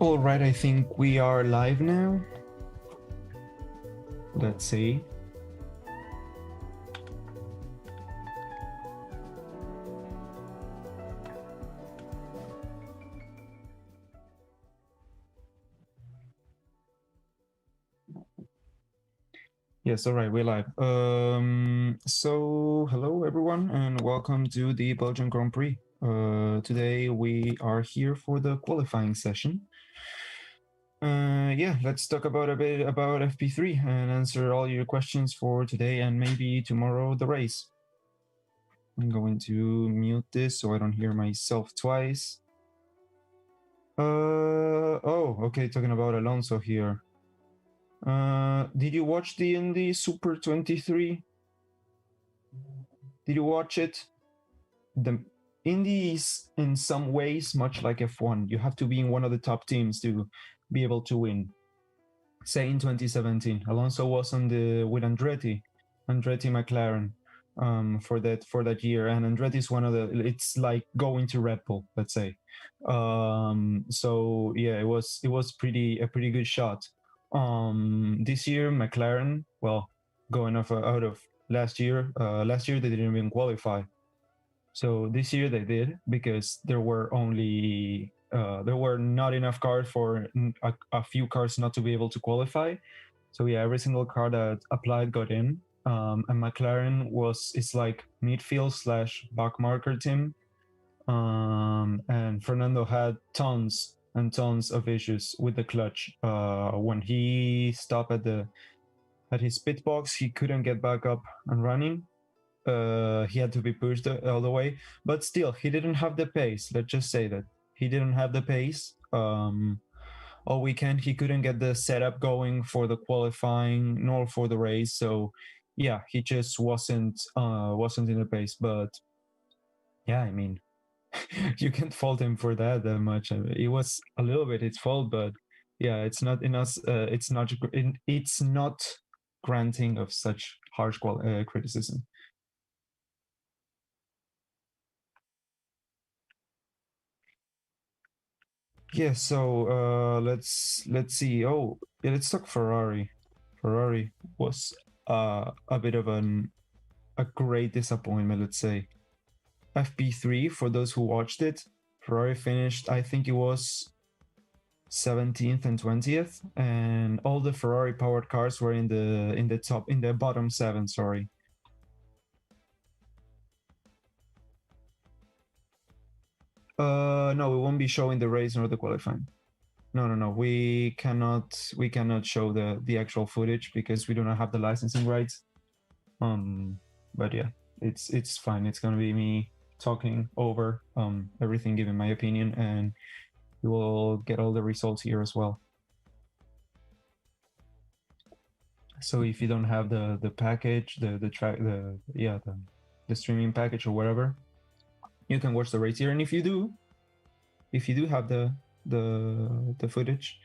All right, I think we are live now. Let's see. Yes, all right, we're live. So hello everyone and welcome to the Belgian Grand Prix. Today we are here for the qualifying session. Yeah, let's talk about a bit about FP3 and answer all your questions for today and maybe tomorrow the race. I'm going to mute this so I don't hear myself twice. Oh, okay, talking about Alonso here. Did you watch the Indy Super 23? Did you watch it? The Indy is in some ways much like F1. You have to be in one of the top teams to be able to win. Say in 2017, Alonso was on the with Andretti McLaren for that year, and Andretti is one of the. It's like going to Red Bull, let's say. So yeah, it was a pretty good shot. This year McLaren, well, going out of last year they didn't even qualify. So this year they did because there were not enough cars for a few cars not to be able to qualify. So yeah, every single car that applied got in. And McLaren is like midfield / back marker team. And Fernando had tons and tons of issues with the clutch. When he stopped at his pit box, he couldn't get back up and running. He had to be pushed all the way, but still he didn't have the pace. Let's just say that he didn't have the pace. All weekend he couldn't get the setup going for the qualifying nor for the race. So yeah, he just wasn't in the pace. But yeah, I mean, you can't fault him for that much. It was a little bit his fault, but yeah, it's not in us. It's not granting of such harsh criticism. Yeah, so let's see. Oh, yeah, let's talk Ferrari. Ferrari was a bit of a great disappointment, let's say. FP3, for those who watched it, Ferrari finished, I think it was 17th and 20th, and all the Ferrari powered cars were in the bottom 7, sorry. No, we won't be showing the race nor the qualifying. No. We cannot show the actual footage because we do not have the licensing rights. But yeah, it's fine. It's gonna be me talking over everything, giving my opinion, and you will get all the results here as well. So if you don't have the package, the streaming package or whatever, you can watch the race here. And if you do have the footage,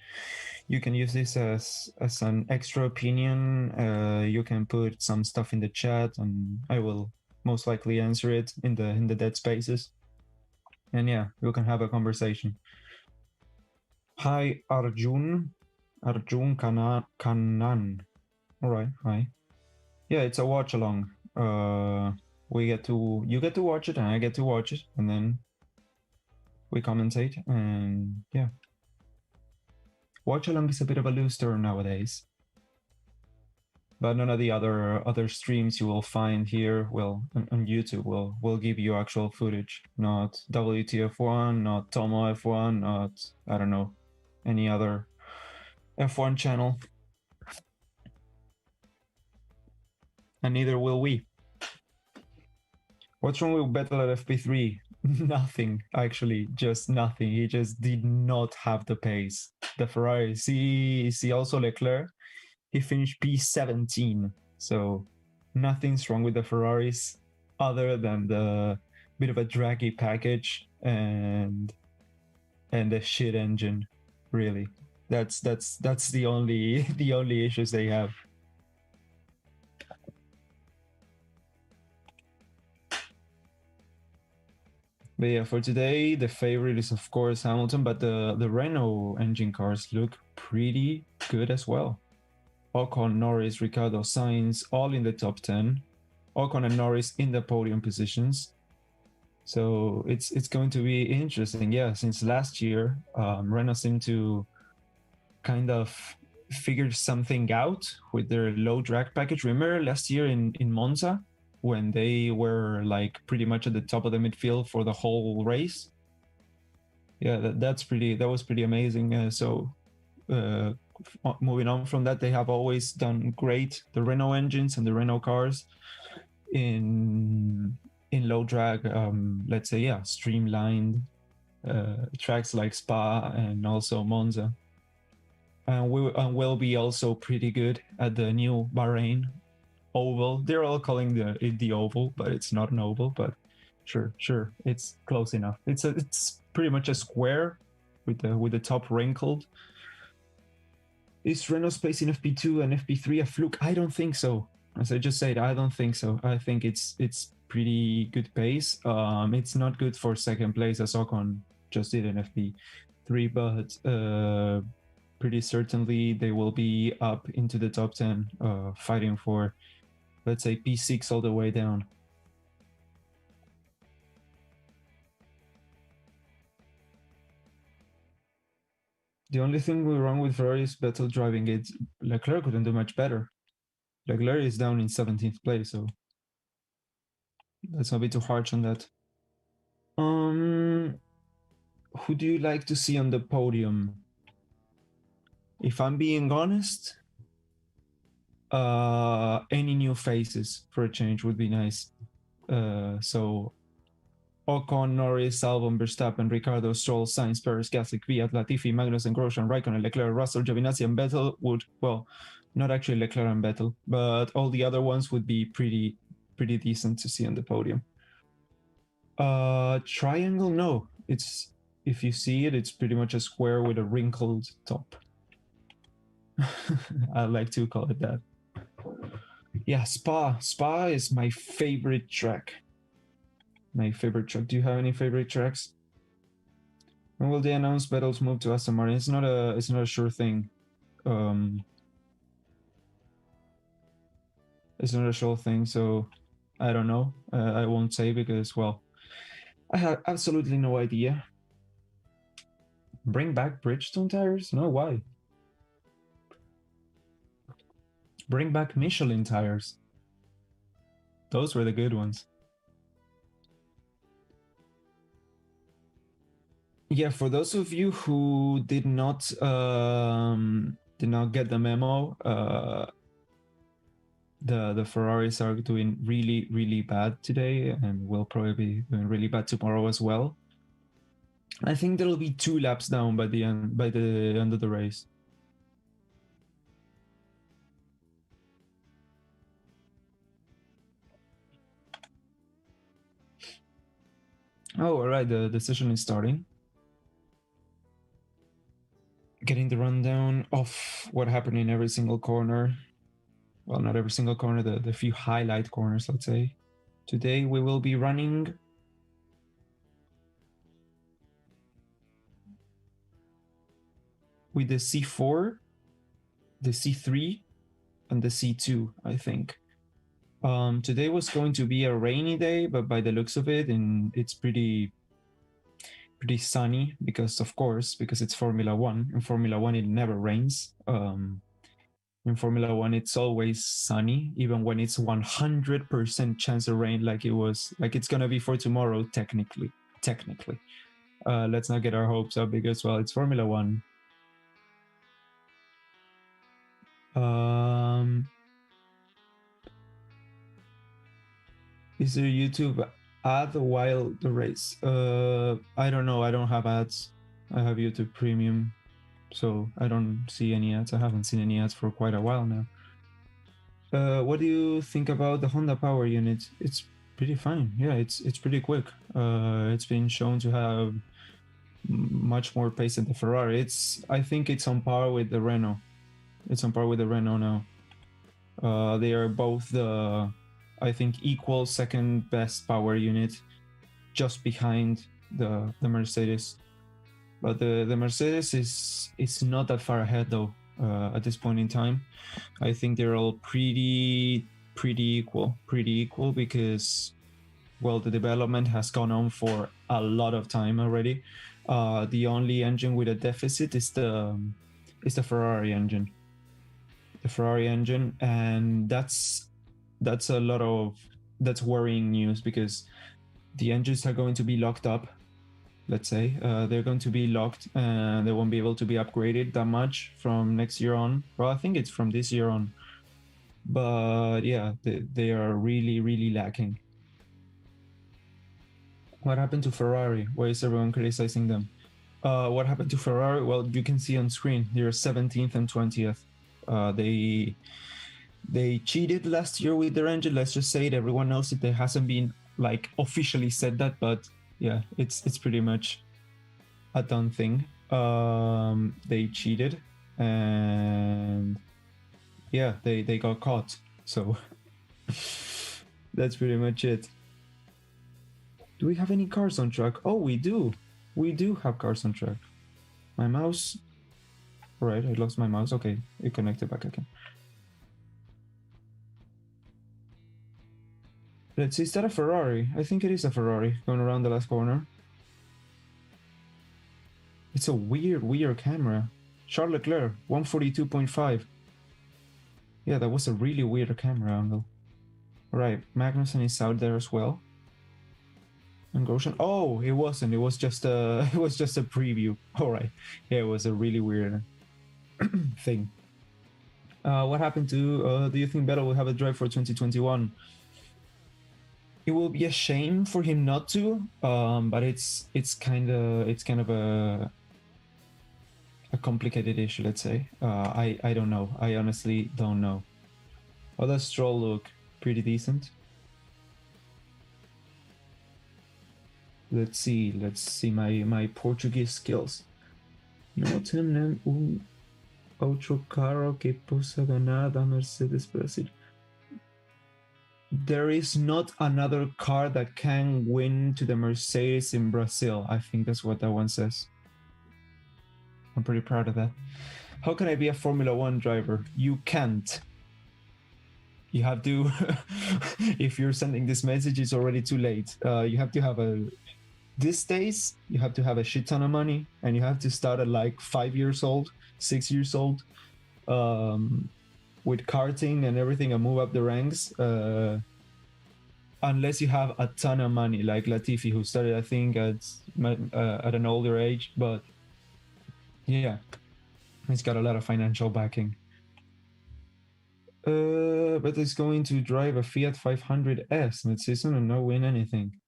you can use this as an extra opinion. You can put some stuff in the chat and I will most likely answer it in the dead spaces, and yeah, you can have a conversation. Hi Arjun Kanan. All right, hi. Yeah, it's a watch along. You get to watch it and I get to watch it, and then we commentate, and yeah. Watchalong is a bit of a loose term nowadays, but none of the other streams you will find here on YouTube will give you actual footage. Not WTF1, not Tomo F1, not, I don't know, any other F1 channel, and neither will we. What's wrong with Betel at FP3? Nothing, actually, just nothing. He just did not have the pace. The Ferrari, see also Leclerc, he finished P17. So nothing's wrong with the Ferraris other than the bit of a draggy package and the shit engine. Really, that's the only issues they have. But yeah, for today, the favorite is of course Hamilton, but the Renault engine cars look pretty good as well. Ocon, Norris, Ricardo, Sainz, all in the top 10. Ocon and Norris in the podium positions. So it's going to be interesting. Yeah, since last year, Renault seemed to kind of figure something out with their low drag package. Remember last year in Monza when they were like pretty much at the top of the midfield for the whole race? Yeah, that was pretty amazing. Moving on from that, they have always done great, the Renault engines and the Renault cars in low drag, let's say, yeah, streamlined tracks like Spa and also Monza. And will be also pretty good at the new Bahrain oval. They're all calling it the oval, but it's not an oval. But sure, it's close enough. It's pretty much a square with the top wrinkled. Is Renault's place in FP2 and FP3 a fluke? I don't think so. As I just said, I don't think so. I think it's pretty good pace. It's not good for second place as Ocon just did in FP3, but pretty certainly they will be up into the top 10, fighting for, let's say, P6 all the way down. The only thing wrong with Ferrari is Vettel driving it. Leclerc couldn't do much better. Leclerc is down in 17th place, so let's not be too harsh on that. Who do you like to see on the podium? If I'm being honest, any new faces for a change would be nice. So Ocon, Norris, Albon, Verstappen, Ricardo, Stroll, Sainz, Perez, Gasly, Kvyat, Latifi, Magnussen, Grosjean, Raikkonen, Leclerc, Russell, Giovinazzi, and Vettel would, well, not actually Leclerc and Vettel, but all the other ones would be pretty decent to see on the podium. Triangle, no. It's, if you see it, it's pretty much a square with a wrinkled top. I like to call it that. Yeah, Spa. Spa is my favorite track. My favorite track. Do you have any favorite tracks? When will they announce Vettel's move to Aston Martin? It's not a sure thing. It's not a sure thing, so I don't know. I won't say because, well, I have absolutely no idea. Bring back Bridgestone tires? No, why? Bring back Michelin tires. Those were the good ones. Yeah, for those of you who did not get the memo, the Ferraris are doing really bad today, and will probably be doing really bad tomorrow as well. I think there'll be 2 laps down by the end of the race. Oh, all right. The session is starting. Getting the rundown of what happened in every single corner. Well, not every single corner, the few highlight corners, let's say. Today we will be running with the C4, the C3, and the C2, I think. Today was going to be a rainy day, but by the looks of it, it's pretty sunny because it's Formula One. In Formula One, it never rains. In Formula One, it's always sunny, even when it's 100% chance of rain, like it's gonna be for tomorrow. Technically, let's not get our hopes up because, well, it's Formula One. Is there YouTube ad while the race? I don't know. I don't have ads. I have YouTube Premium, so I don't see any ads. I haven't seen any ads for quite a while now. What do you think about the Honda Power Unit? It's pretty fine. Yeah, it's pretty quick. It's been shown to have much more pace than the Ferrari. I think it's on par with the Renault. It's on par with the Renault now. They are both I think, equal second best power unit. just behind the Mercedes. But the Mercedes is not that far ahead though at this point in time. I think they're all pretty equal because, well, the development has gone on for a lot of time already. The only engine with a deficit is the Ferrari engine. The Ferrari engine, and that's worrying news because the engines are going to be locked up. Let's say they're going to be locked and they won't be able to be upgraded that much from next year on. Well, I think it's from this year on. But yeah, they are really lacking. What happened to Ferrari? Why is everyone criticizing them? What happened to Ferrari? Well, you can see on screen they're 17th and 20th. They cheated last year with their engine. Let's just say it. Everyone knows it. There hasn't been like officially said that, but yeah, it's pretty much a done thing. They cheated, and yeah, they got caught. So that's pretty much it. Do we have any cars on track? Oh, we do. We do have cars on track. My mouse. All right, I lost my mouse. Okay, it connected back again. Let's see, is that a Ferrari? I think it is a Ferrari going around the last corner. It's a weird camera. Charles Leclerc, 142.5. Yeah, that was a really weird camera angle. Right, Magnussen is out there as well. And Grosjean. Oh, it wasn't. It was just a preview. All right. Yeah, it was a really weird thing. What happened to? Do you think Vettel will have a drive for 2021? It will be a shame for him not to, but it's kind of a complicated issue, let's say. I don't know. I honestly don't know. Oh, does Stroll look pretty decent? Let's see my Portuguese skills. No tem outro carro que possa ganhar da Mercedes Brasil. There is not another car that can win to the Mercedes in Brazil. I think that's what that one says. I'm pretty proud of that. How can I be a Formula 1 driver? You can't. You have to, if you're sending this message, it's already too late. You have to have these days, you have to have a shit ton of money and you have to start at like 5 years old, 6 years old. With karting and everything and move up the ranks, unless you have a ton of money, like Latifi, who started, I think, at an older age. But yeah, he's got a lot of financial backing. But it's going to drive a Fiat 500S mid-season and not win anything.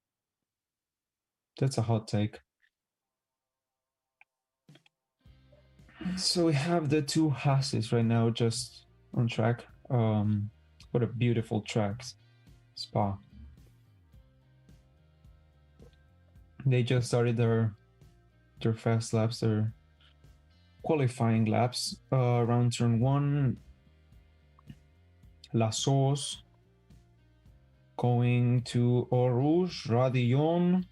That's a hot take. So we have the two Hases right now just on track. What a beautiful track, Spa. They just started their fast laps, their qualifying laps around turn 1. La Sauce going to Eau Rouge, Radillon.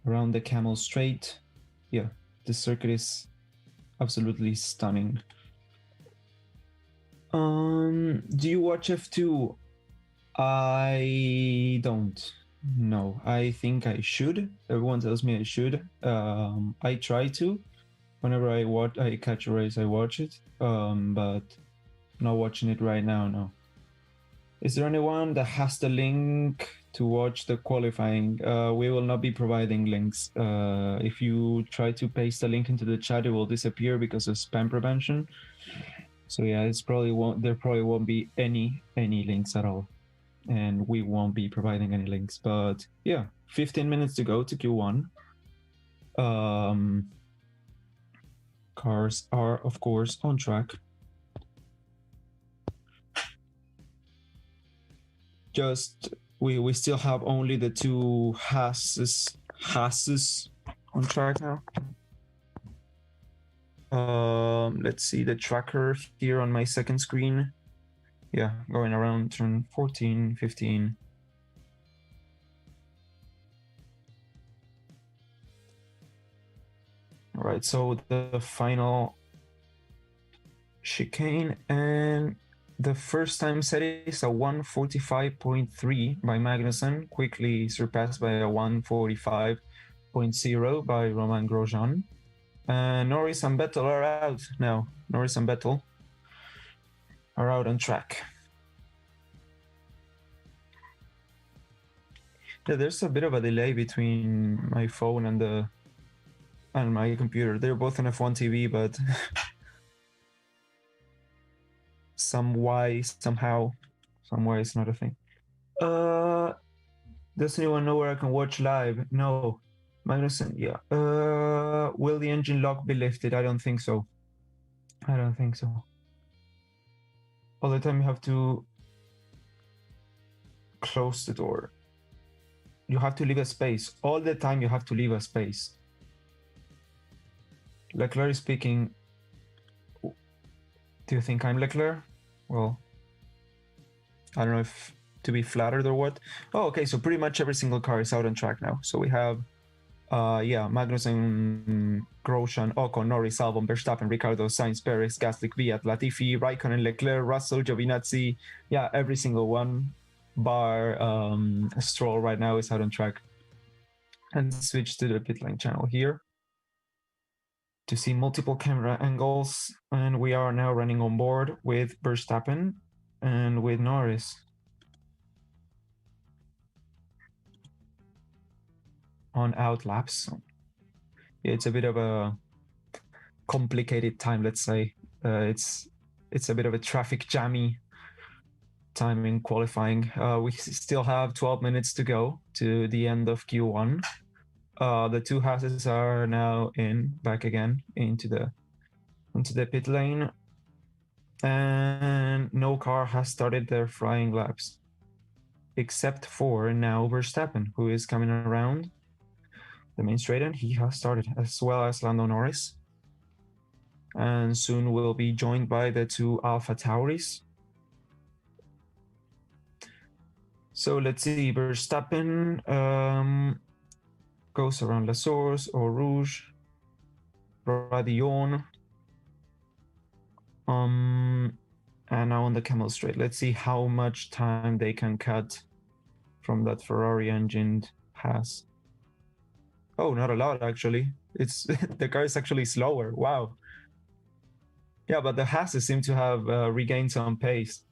Around the Camel Straight. Yeah, the circuit is absolutely stunning. Do you watch F2? I don't know. I think I should. Everyone tells me I should. I try to. Whenever I catch a race, I watch it. But not watching it right now, no. Is there anyone that has the link to watch the qualifying? We will not be providing links. If you try to paste the link into the chat, it will disappear because of spam prevention. So yeah, there probably won't be any links at all, and we won't be providing any links. But yeah, 15 minutes to go to Q1. Cars are of course on track. Just we still have only the two Hases on track now. Let's see the tracker here on my second screen. Yeah, going around turn 14, 15. All right, so the final chicane, and the first time set is a 145.3 by Magnussen, quickly surpassed by a 145.0 by Romain Grosjean. Norris and Vettel are out now. Norris and Vettel are out on track. Yeah, there's a bit of a delay between my phone and my computer. They're both on F1 TV, but some way is not a thing. Does anyone know where I can watch live? No. Magnussen, yeah. Will the engine lock be lifted? I don't think so. All the time you have to close the door. You have to leave a space. All the time you have to leave a space. Leclerc is speaking. Do you think I'm Leclerc? Well, I don't know if to be flattered or what. Oh, okay, so pretty much every single car is out on track now. So we have Magnussen, Grosjean, Ocon, Norris, Albon, Verstappen, Ricciardo, Sainz, Perez, Gasly, Kvyat, Latifi, Raikkonen, Leclerc, Russell, Giovinazzi. Yeah, every single one, bar Stroll right now is out on track. And switch to the pit lane channel here to see multiple camera angles. And we are now running on board with Verstappen and with Norris. On out laps. It's a bit of a complicated time, let's say. It's a bit of a traffic jammy time in qualifying. We still have 12 minutes to go to the end of Q1. The two Haases are now back again into the pit lane, and no car has started their flying laps, except for now Verstappen, who is coming around the main straight, and he has started, as well as Lando Norris. And soon we'll be joined by the two Alpha Tauris. So let's see, Verstappen goes around La Source, Eau Rouge, Radillon, and now on the Camel Straight. Let's see how much time they can cut from that Ferrari engine Haas. Oh, not a lot, actually. It's the car is actually slower. Wow. Yeah, but the Haases seem to have regained some pace.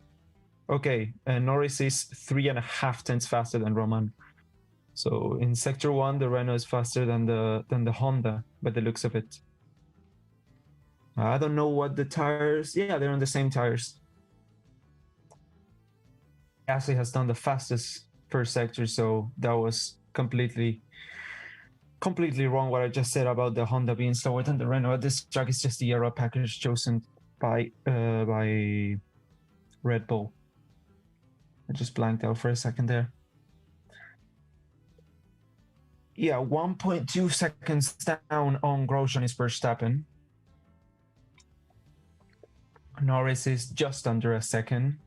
Okay, and Norris is 3.5 tenths faster than Roman. So in Sector 1, the Renault is faster than the Honda, by the looks of it. I don't know what the tires... Yeah, they're on the same tires. Gasly has done the fastest first sector, so that was completely wrong what I just said about the Honda being slower than the Renault. This track is just the aero package chosen by Red Bull. I just blanked out for a second there. Yeah, 1.2 seconds down on Grosjean is Verstappen. Norris is just under a second.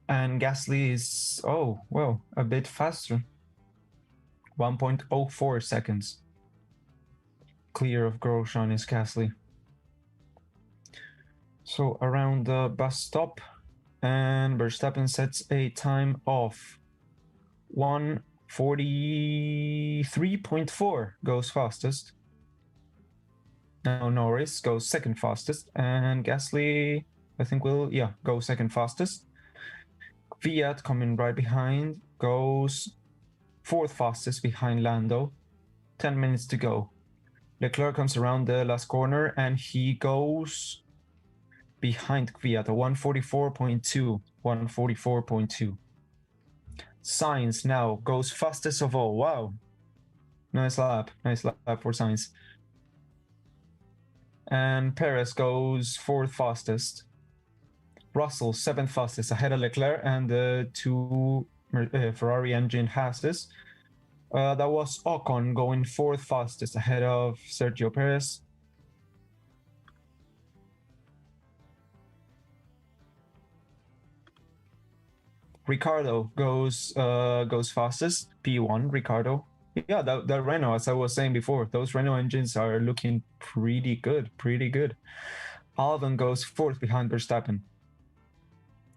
And Gasly is, oh, well, a bit faster. 1.04 seconds. Clear of Grosjean is Gasly. So around the bus stop, and Verstappen sets a time of 1:43.4, goes fastest. Now Norris goes second fastest, and Gasly, I think, will, yeah, go second fastest. Kvyat coming right behind, goes fourth fastest behind Lando. 10 minutes to go. Leclerc comes around the last corner, and he goes behind Kvyat, a 1:44.2. 1:44.2. Sainz now goes fastest of all. Wow. Nice lap for Sainz. And Perez goes fourth fastest. Russell, seventh fastest, ahead of Leclerc and the two Ferrari engine Haases. That was Ocon going fourth fastest, ahead of Sergio Perez. Ricardo goes fastest. P1, Ricardo. Yeah, that Renault, as I was saying before, those Renault engines are looking pretty good, Albon goes 4th behind Verstappen.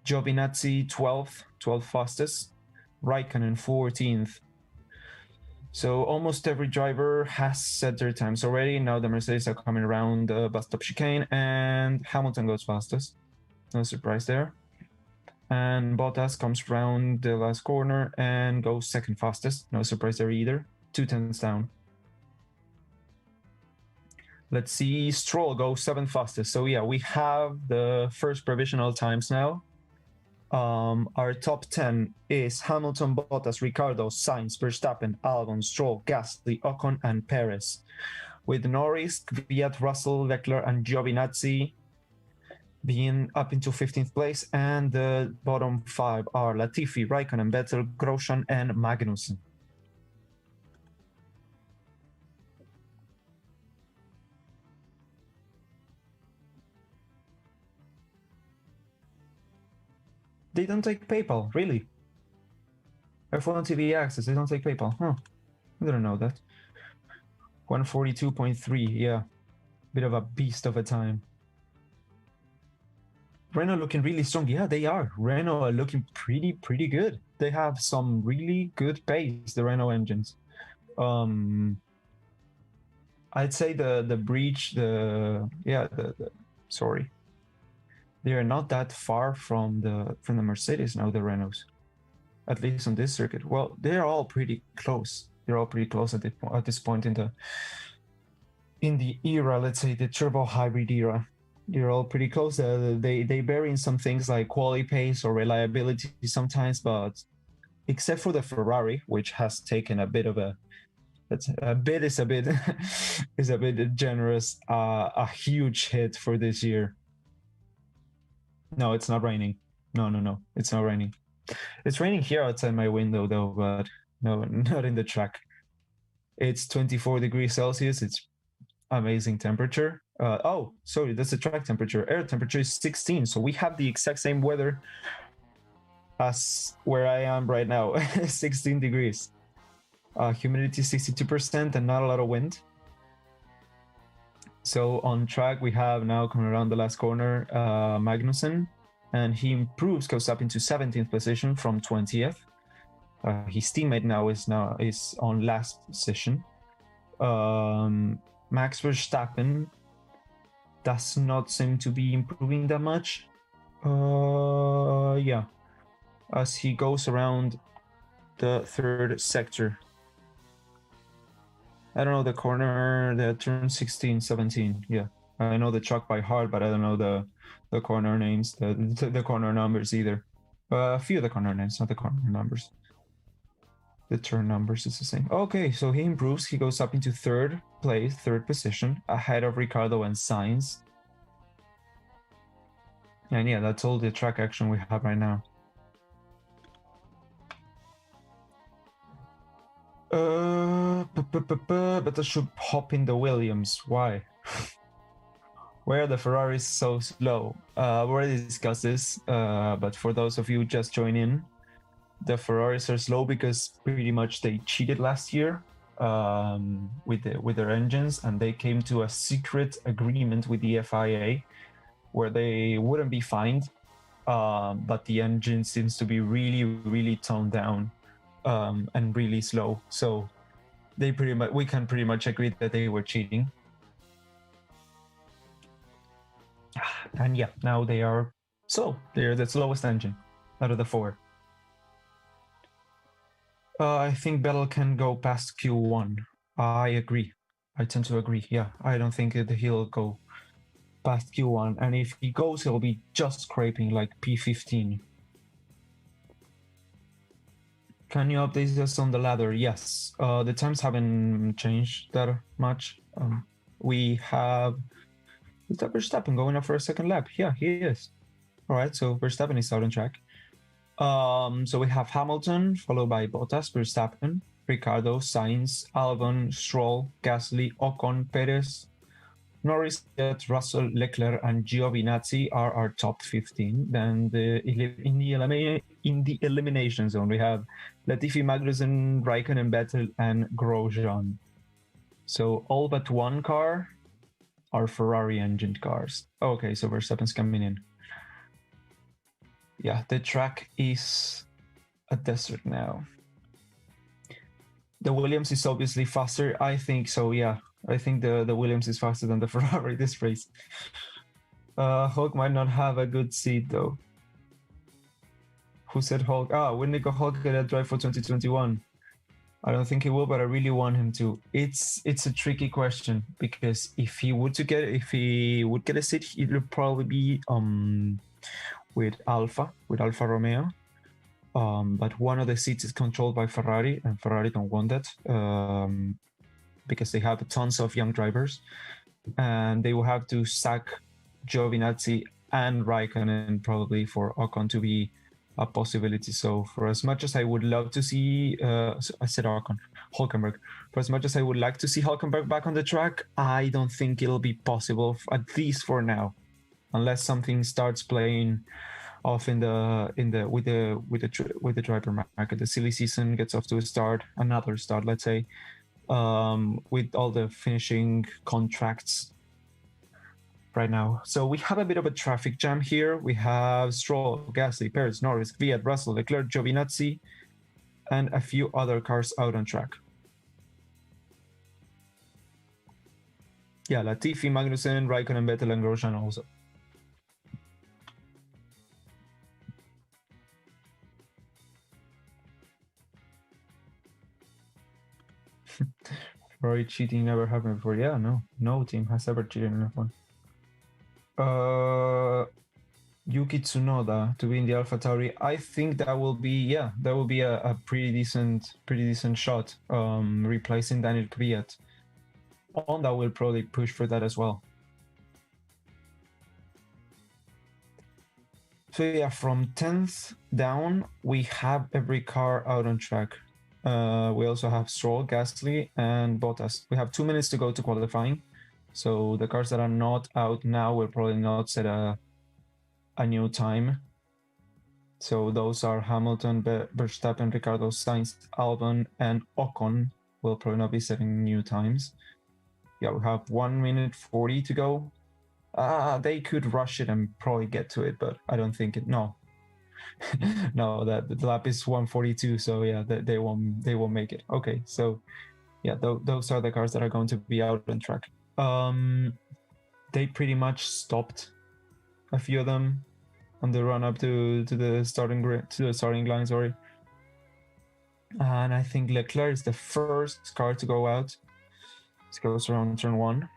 Giovinazzi 12th fastest. Raikkonen 14th. So almost every driver has set their times already. Now the Mercedes are coming around the bus stop chicane, and Hamilton goes fastest. No surprise there. And Bottas comes round the last corner and goes 2nd fastest. No surprise there either. 2 tenths down. Let's see, Stroll goes 7th fastest. So yeah, we have the first provisional times now. Our top 10 is Hamilton, Bottas, Ricciardo, Sainz, Verstappen, Albon, Stroll, Gasly, Ocon, and Perez. With Norris, Kvyat, Russell, Leclerc, and Giovinazzi being up into 15th place. And the bottom 5 are Latifi, Raikkonen, Vettel, Grosjean, and Magnussen. They don't take PayPal, really? F1 TV access, they don't take PayPal. Huh. I didn't know that. 142.3, yeah. Bit of a beast of a time. Renault looking really strong. Yeah, they are. Renault are looking pretty good. They have some really good pace, the Renault engines. I'd say the breach, sorry. They are not that far from the Mercedes now, the Renaults, at least on this circuit. Well, they're all pretty close. They're all pretty close at this point in the era. Let's say the turbo hybrid era. They're all pretty close. They vary in some things like quali pace or reliability sometimes, but except for the Ferrari, which has taken a bit of a bit is a bit generous. A huge hit for this year. No, it's not raining. No, it's not raining. It's raining here outside my window though, but no, not in the track. It's 24 degrees Celsius. It's amazing temperature. Oh, sorry, that's the track temperature. Air temperature is 16, so we have the exact same weather as where I am right now. 16 degrees. Humidity 62% and not a lot of wind. So on track, we have now coming around the last corner, Magnussen, and he improves, goes up into 17th position from 20th. His teammate now is on last position. Max Verstappen does not seem to be improving that much. Yeah, as he goes around the 3rd sector. I don't know the corner, the turn 16, 17. Yeah, I know the truck by heart, but I don't know the corner names, the corner numbers either. A few of the corner names, not the corner numbers. The turn numbers is the same. Okay, so he improves. He goes up into 3rd place, 3rd position, ahead of Ricciardo and Sainz. And yeah, that's all the track action we have right now. But I should hop in the Williams. Why? Why are the Ferraris so slow? I've already discussed this, but for those of you just joining in, the Ferraris are slow because pretty much they cheated last year with their engines, and they came to a secret agreement with the FIA where they wouldn't be fined, but the engine seems to be really toned down and really slow. So we can pretty much agree that they were cheating. And yeah, now they are slow. They're the slowest engine out of the 4. I think Vettel can go past Q1. I agree. I tend to agree. Yeah, I don't think he'll go past Q1. And if he goes, he'll be just scraping like P15. Can you update us on the ladder? Yes. The times haven't changed that much. We have Verstappen going up for a second lap. Yeah, he is. All right, so Verstappen is out on track. So we have Hamilton, followed by Bottas, Verstappen, Ricciardo, Sainz, Albon, Stroll, Gasly, Ocon, Perez, Norris, Russell, Leclerc, and Giovinazzi are our top 15. Then in the in the elimination zone, we have Latifi, Magnussen, Raikkonen, Vettel, and Grosjean. So all but one car are Ferrari engined cars. Okay, so Verstappen's coming in. Yeah, the track is a desert now. The Williams is obviously faster. I think so, yeah. I think the Williams is faster than the Ferrari this race. Hulk might not have a good seat though. Who said Hulk? Will Nico Hulk get a drive for 2021? I don't think he will, but I really want him to. It's a tricky question because if he would get a seat, it would probably be with Alfa Romeo. But one of the seats is controlled by Ferrari, and Ferrari don't want that because they have tons of young drivers, and they will have to sack Giovinazzi and Raikkonen probably for Ocon to be a possibility. So for as much as I would love to see, I said Ocon, Hulkenberg. For as much as I would like to see Hulkenberg back on the track, I don't think it'll be possible, at least for now, unless something starts playing off with the driver market. The silly season gets off to another start, let's say, with all the finishing contracts right now. So we have a bit of a traffic jam here. We have Stroll, Gasly, Perez, Norris, Kvyat, Russell, Leclerc, Giovinazzi, and a few other cars out on track. Yeah, Latifi, Magnussen, Raikkonen, Vettel, and Grosjean also. Ferrari cheating never happened before. Yeah, no team has ever cheated in F1. Yuki Tsunoda to be in the AlphaTauri. I think that will be a pretty decent shot. Replacing Daniel Kvyat. Honda will probably push for that as well. So yeah, from 10th down, we have every car out on track. We also have Stroll, Gasly, and Bottas. We have 2 minutes to go to qualifying. So the cars that are not out now will probably not set a new time. So those are Hamilton, Verstappen, Ricardo, Sainz, Albon, and Ocon will probably not be setting new times. Yeah, we have 1 minute 40 to go. They could rush it and probably get to it, but I don't think it. No, no, that the lap is 142. So yeah, they won't make it. Okay, so yeah, those are the cars that are going to be out on track. They pretty much stopped a few of them on the run up to the starting line. Sorry, and I think Leclerc is the first car to go out. It goes around turn 1.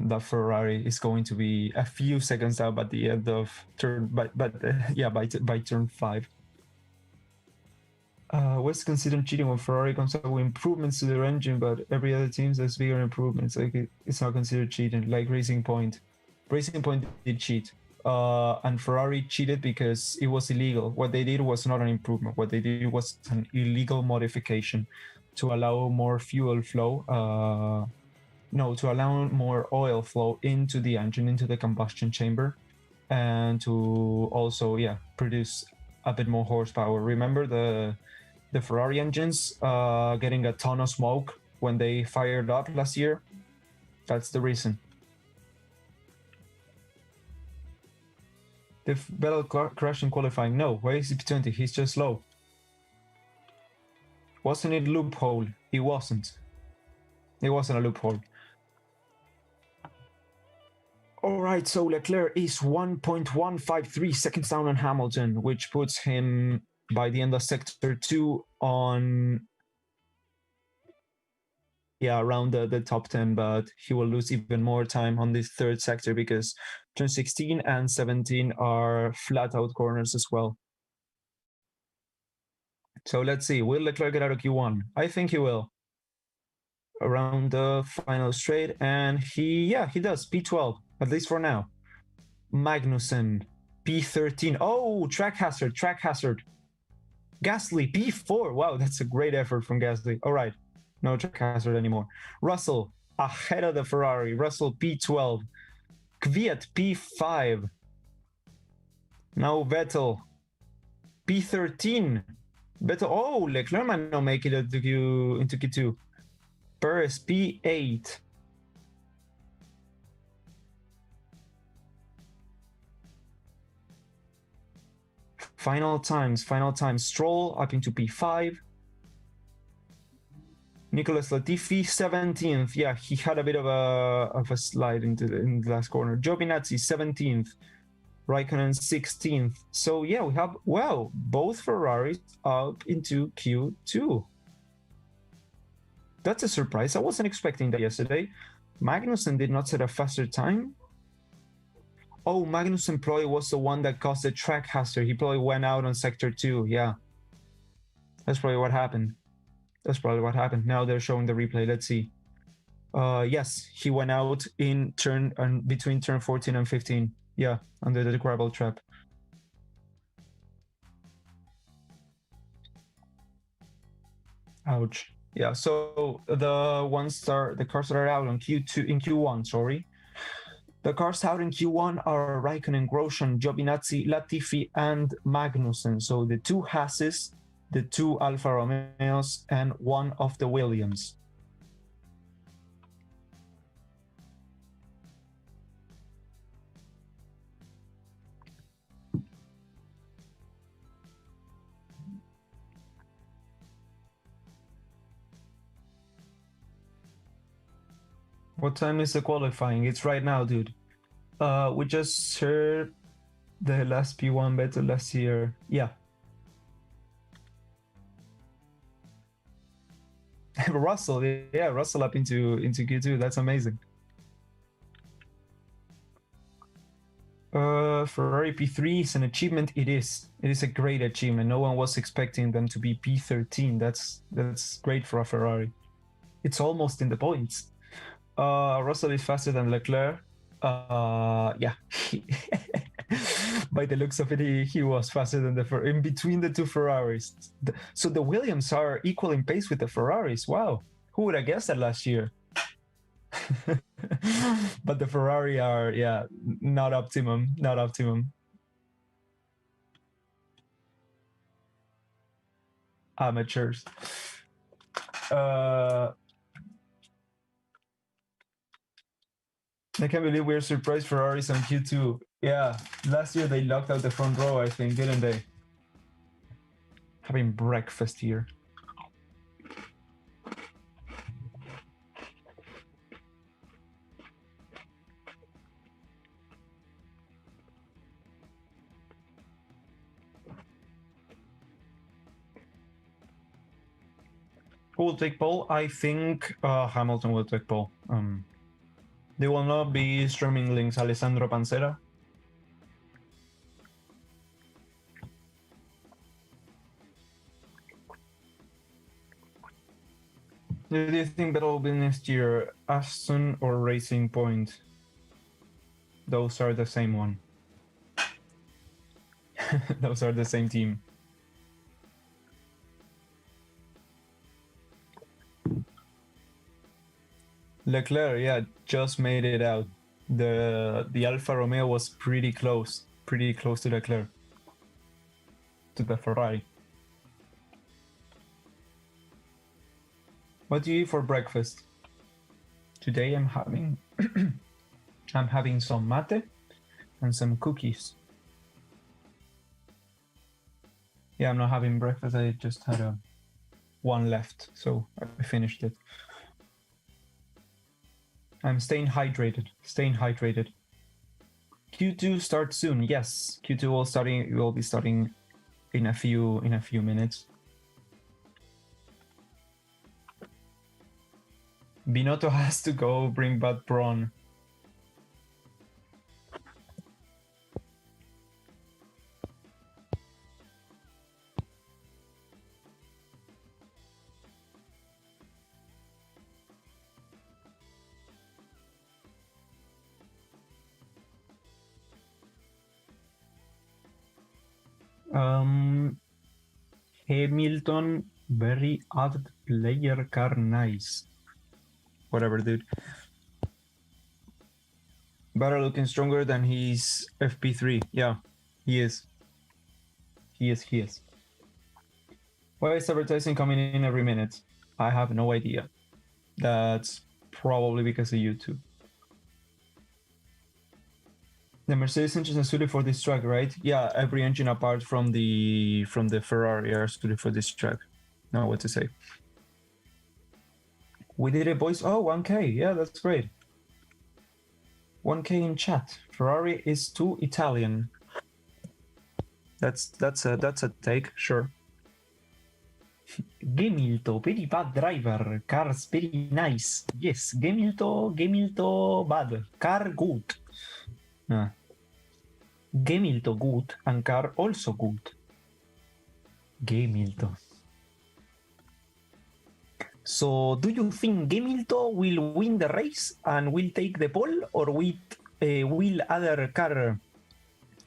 The Ferrari is going to be a few seconds out at the end of turn, by turn 5. What's considered cheating when Ferrari comes up with improvements to their engine, but every other team has bigger improvements? Like it's not considered cheating. Like Racing Point did cheat, and Ferrari cheated because it was illegal. What they did was not an improvement. What they did was an illegal modification to allow more fuel flow. To allow more oil flow into the engine, into the combustion chamber, and to also produce a bit more horsepower. Remember the Ferrari engines getting a ton of smoke when they fired up last year? That's the reason. Did Vettel crash in qualifying? No. Why is he P20? He's just slow. Wasn't it loophole? It wasn't. It wasn't a loophole. All right, so Leclerc is 1.153 seconds down on Hamilton, which puts him by the end of sector 2 on around the top 10, but he will lose even more time on this third sector because turn 16 and 17 are flat out corners as well. So let's see, will Leclerc get out of Q1? I think he will. Around the final straight, and he does. P12, at least for now. Magnussen, P13. Oh, track hazard. Gasly, P4. Wow, that's a great effort from Gasly. All right, no track hazard anymore. Russell, ahead of the Ferrari. Russell, P12. Kvyat P5. Now Vettel P13. Vettel. Oh, Leclerc might not make it into Q2. Perez P8. Final times. Stroll up into P5. Nicholas Latifi 17th. Yeah, he had a bit of a slide in the last corner. Giovinazzi 17th. Raikkonen 16th. So yeah, we have, well, both Ferraris up into Q2. That's a surprise. I wasn't expecting that yesterday. Magnussen did not set a faster time. Oh, Magnussen probably was the one that caused the track hazard. He probably went out on sector 2. Yeah, that's probably what happened. Now they're showing the replay. Let's see. Yes, he went out in between turn 14 and 15. Yeah, under the gravel trap. Ouch. Yeah, so the cars that are out on Q1, sorry. The cars out in Q1 are Raikkonen, Grosjean, Giovinazzi, Latifi, and Magnussen. So the 2 Hasses, the 2 Alfa Romeos, and 1 of the Williams. What time is the qualifying? It's right now, dude. We just heard the last P1 battle last year. Yeah. Russell, yeah, Russell up into Q2. That's amazing. Ferrari P3 is an achievement. It is a great achievement. No one was expecting them to be P13. That's great for a Ferrari. It's almost in the points. Russell is faster than Leclerc. Yeah. By the looks of it, he was faster than in between the 2 Ferraris. So the Williams are equal in pace with the Ferraris. Wow, who would have guessed that last year? But the Ferrari are, yeah, not optimum. Amateurs. I can't believe we're surprised Ferraris on Q2. Yeah, last year they locked out the front row, I think, didn't they? Having breakfast here. Who will take pole? I think Hamilton will take pole. They will not be streaming links. Alessandro Pancera. Do you think that will be next year? Aston or Racing Point? Those are the same one. Those are the same team. Leclerc, yeah, just made it out. The Alfa Romeo was pretty close to Leclerc, to the Ferrari. What do you eat for breakfast? Today I'm having some mate and some cookies. Yeah, I'm not having breakfast. I just had one left, so I finished it. I'm staying hydrated. Q2 starts soon. Yes, Q2 will be starting in a few minutes. Binotto has to go bring back Braun. Hamilton, very odd player, car nice. Whatever, dude. Better looking, stronger than his FP3. Yeah, he is. He is. Why is advertising coming in every minute? I have no idea. That's probably because of YouTube. The Mercedes engine is suited for this track, right? Yeah, every engine apart from the Ferrari are suited for this track. Know what to say. We did it, boys. Oh, 1K. Yeah, that's great. 1K in chat. Ferrari is too Italian. That's a take, sure. Gemilto, very bad driver. Cars very nice. Yes, Gemilto bad. Car good. Gemilto good and car also good. Gemilto. So, do you think Gemilto will win the race and will take the pole, or will other car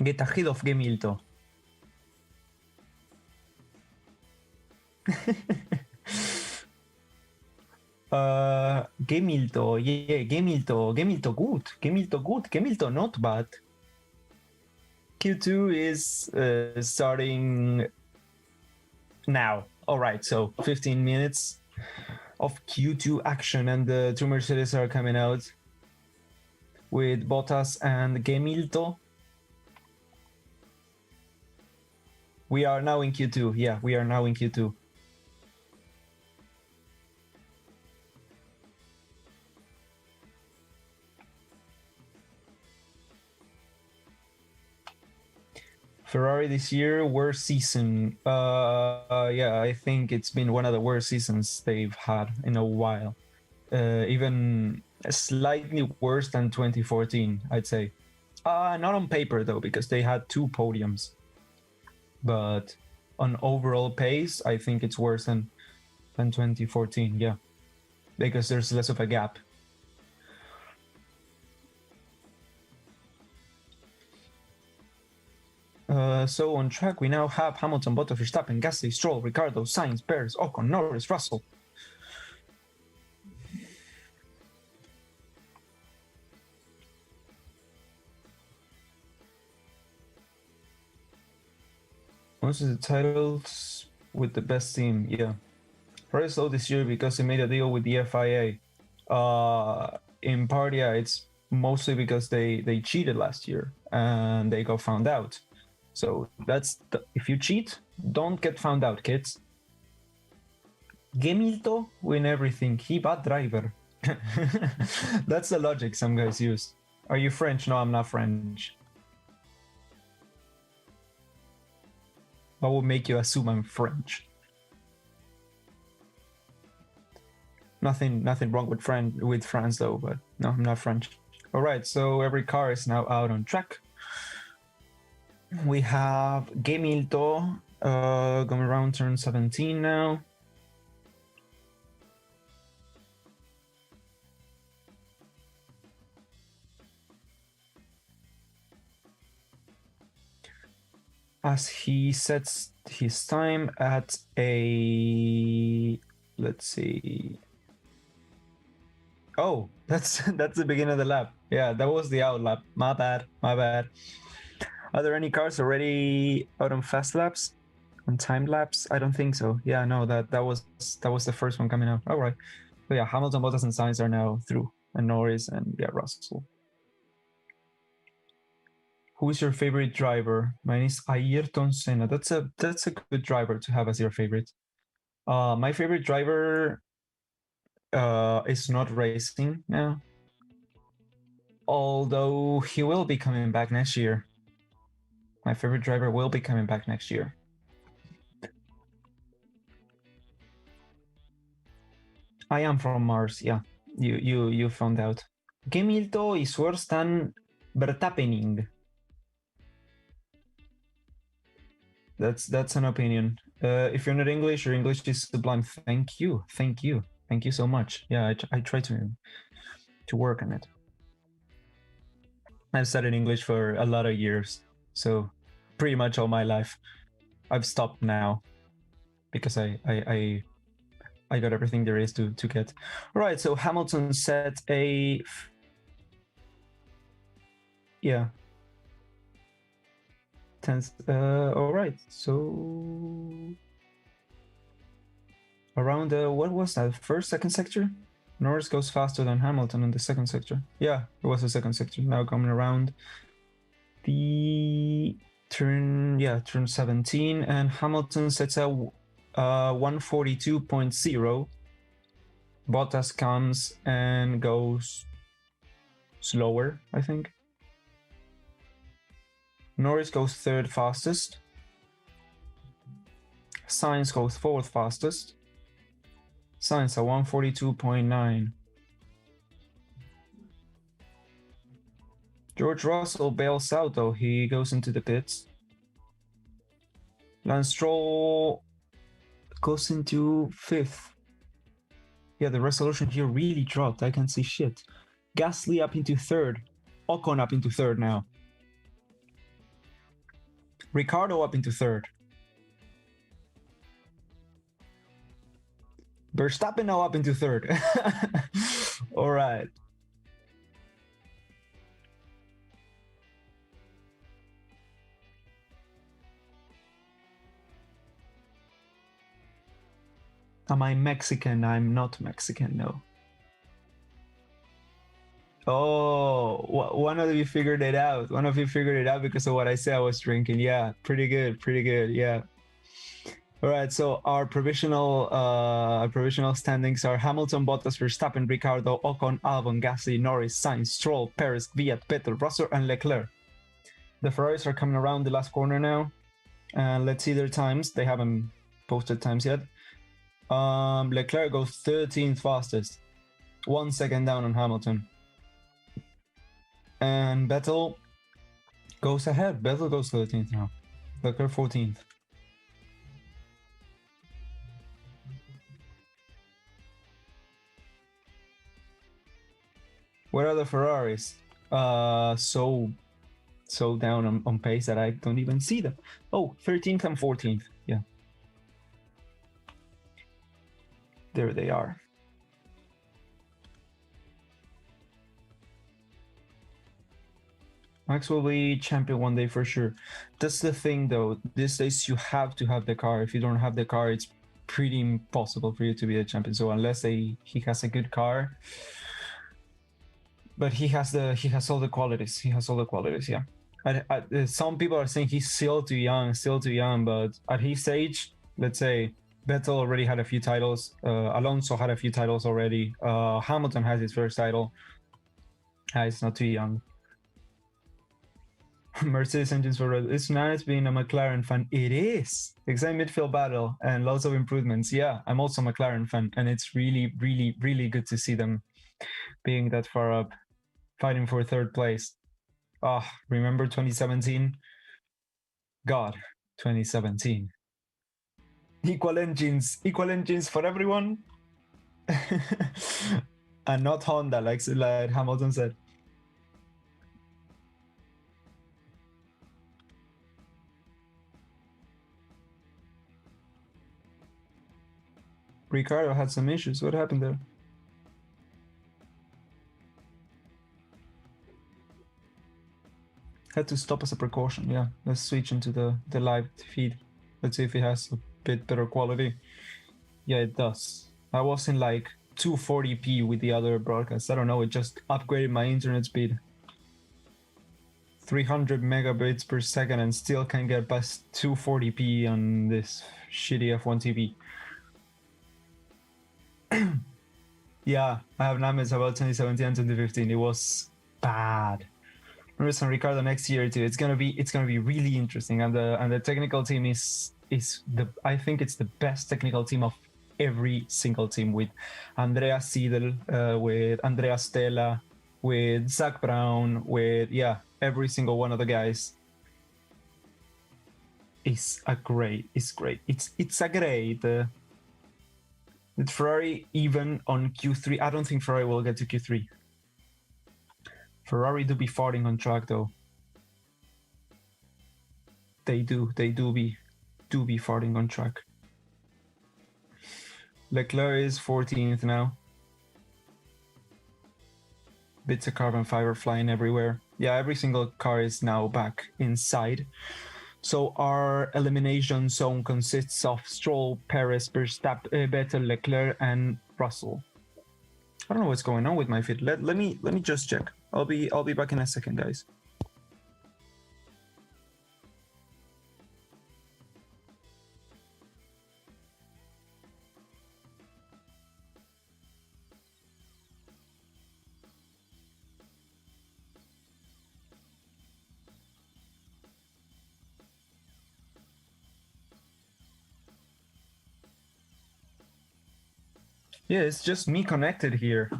get ahead of Gemilto? Gemilto, yeah, Gemilto good, Gemilto not bad. Q2 is starting now. All right, so 15 minutes of Q2 action, and the two Mercedes are coming out with Bottas and Gemilto. We are now in Q2. Yeah, we are now in Q2. Ferrari this year, worst season. Yeah, I think it's been one of the worst seasons they've had in a while. Even slightly worse than 2014, I'd say. Not on paper though, because they had 2 podiums. But on overall pace, I think it's worse than 2014. Yeah, because there's less of a gap. So on track, we now have Hamilton, Bottas, Verstappen, Gasly, Stroll, Ricardo, Sainz, Perez, Ocon, Norris, Russell. Most of the titles with the best team, yeah. Very slow this year because they made a deal with the FIA. In part, yeah, it's mostly because they cheated last year and they got found out. So if you cheat, don't get found out, kids. Gemilto win everything. He bad driver. That's the logic some guys use. Are you French? No, I'm not French. What would make you assume I'm French? Nothing wrong with France though, but no, I'm not French. All right, so every car is now out on track. We have Gemilto going around turn 17 now. As he sets his time at a, let's see. Oh, that's the beginning of the lap. Yeah, that was the out lap. My bad. Are there any cars already out on fast laps? On time laps? I don't think so. Yeah, no, that was the first one coming out. All right. So yeah, Hamilton, Bottas, and Sainz are now through, and Norris and yeah, Russell. Who is your favorite driver? Mine is Ayrton Senna. That's a good driver to have as your favorite. My favorite driver is not racing now, although he will be coming back next year. My favorite driver will be coming back next year. I am from Mars. Yeah, you found out. Gemilto is worse than Verstappen. That's an opinion. If you're not English, your English is sublime. Thank you so much. Yeah, I try to work on it. I've studied English for a lot of years, so pretty much all my life. I've stopped now because I got everything there is to get. All right, so Hamilton set a Yeah. 10th. All right. So around what was that? First, second sector? Norris goes faster than Hamilton in the second sector. Yeah, it was the second sector. Now coming around the turn 17, and Hamilton sets a 142.0. Bottas comes and goes slower, I think. Norris goes third fastest. Sainz goes fourth fastest. Sainz a 142.9. George Russell bails out though, he goes into the pits. Lance Stroll goes into fifth. Yeah, the resolution here really dropped, I can't see shit. Gasly up into third. Ocon up into third now. Ricardo up into third. Verstappen now up into third. All right. Am I Mexican? I'm not Mexican, no. Oh, one of you figured it out. One of you figured it out because of what I said I was drinking. Yeah, pretty good, yeah. All right, so our provisional standings are Hamilton, Bottas, Verstappen, Ricardo, Ocon, Albon, Gasly, Norris, Sainz, Stroll, Perez, Fiat, Vettel, Russell, and Leclerc. The Ferraris are coming around the last corner now. Let's see their times. They haven't posted times yet. Leclerc goes 13th fastest, 1 second down on Hamilton. And Vettel goes ahead. Vettel goes 13th now. Leclerc 14th. Where are the Ferraris? So down on pace that I don't even see them. Oh, 13th and 14th. Yeah. There they are. Max will be champion one day for sure. That's the thing though. These days you have to have the car. If you don't have the car, it's pretty impossible for you to be a champion. So unless he has a good car, but he has all the qualities. He has all the qualities. Yeah. Some people are saying he's still too young. But at his age, let's say Vettel already had a few titles. Alonso had a few titles already. Hamilton has his first title. He's not too young. Mercedes engines for Red. It's nice being a McLaren fan. It is. Exciting midfield battle and lots of improvements. Yeah, I'm also a McLaren fan, and it's really, really, really good to see them being that far up, fighting for third place. Remember 2017? God, 2017. Equal engines for everyone. And not Honda, like Hamilton said. Ricardo had some issues. What happened there? Had to stop as a precaution. Yeah, let's switch into the live feed. Let's see if it has a bit better quality. Yeah, it does. I was in like 240p with the other broadcast. I don't know, it just upgraded my internet speed. 300 megabits per second and still can't get past 240p on this shitty F1 TV. Yeah, I have nightmares about 2017 and 2015. It was bad. Norris and Ricardo next year too. It's gonna be really interesting. And the technical team is I think it's the best technical team of every single team, with Andrea Seidel, with Andrea Stella, with Zach Brown, with every single one of the guys. It's great. It's a great. With Ferrari even on Q3, I don't think Ferrari will get to Q3. Ferrari do be farting on track though. They do be farting on track. Leclerc is 14th now. Bits of carbon fiber flying everywhere. Yeah, every single car is now back inside. So our elimination zone consists of Stroll, Perez, Verstappen, Vettel, Leclerc, and Russell. I don't know what's going on with my feed. Let me just check. I'll be back in a second, guys. Yeah, it's just me connected here.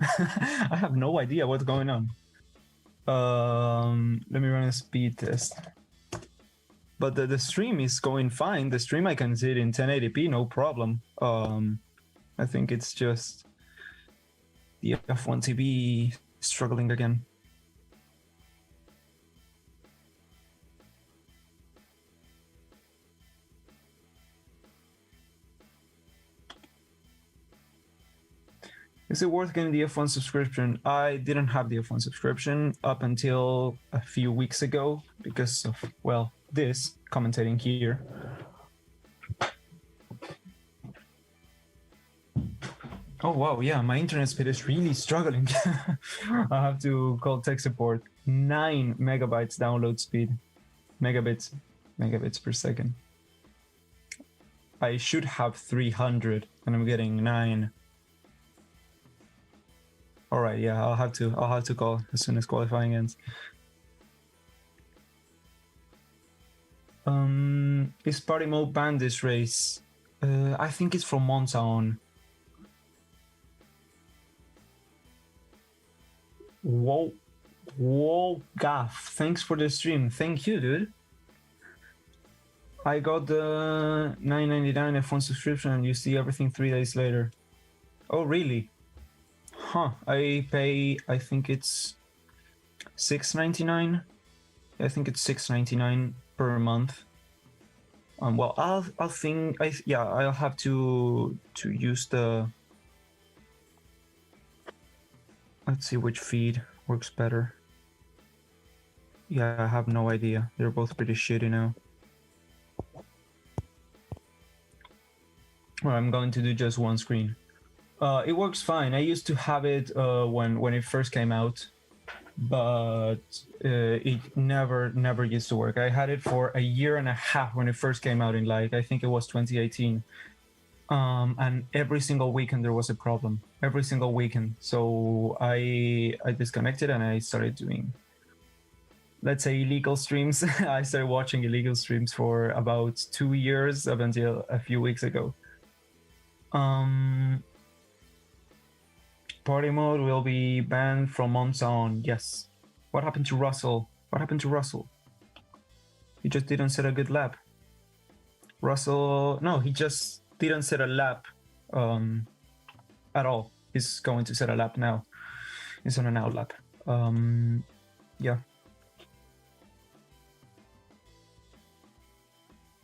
I have no idea what's going on. Let me run a speed test. But the stream is going fine. The stream I can see it in 1080p, no problem. I think it's just the F1 TV struggling again. Is it worth getting the F1 subscription? I didn't have the F1 subscription up until a few weeks ago because of, well, this commentating here. Oh wow, yeah, my internet speed is really struggling. I have to call tech support. 9 megabytes download speed. Megabits per second. I should have 300 and I'm getting 9. All right, yeah, I'll have to call as soon as qualifying ends. Is party mode banned this race? I think it's from Monza on. Whoa, Gaff. Thanks for the stream. Thank you, dude. I got the $9.99 F1 subscription and you see everything 3 days later. Oh, really? Huh, I pay, I think it's $6.99. I think it's $6.99 per month. Well, I'll have to use the. Let's see which feed works better. Yeah, I have no idea. They're both pretty shitty now. Well, I'm going to do just one screen. It works fine. I used to have it when it first came out, but it never used to work. I had it for a year and a half when it first came out in, like, I think it was 2018. And every single weekend there was a problem. Every single weekend. So I disconnected and I started doing, let's say, illegal streams. I started watching illegal streams for about 2 years up until a few weeks ago. Party mode will be banned from Monza on. Yes. What happened to Russell? What happened to Russell? He just didn't set a good lap. Russell, no, he just didn't set a lap at all. He's going to set a lap now. He's on an out lap. Yeah.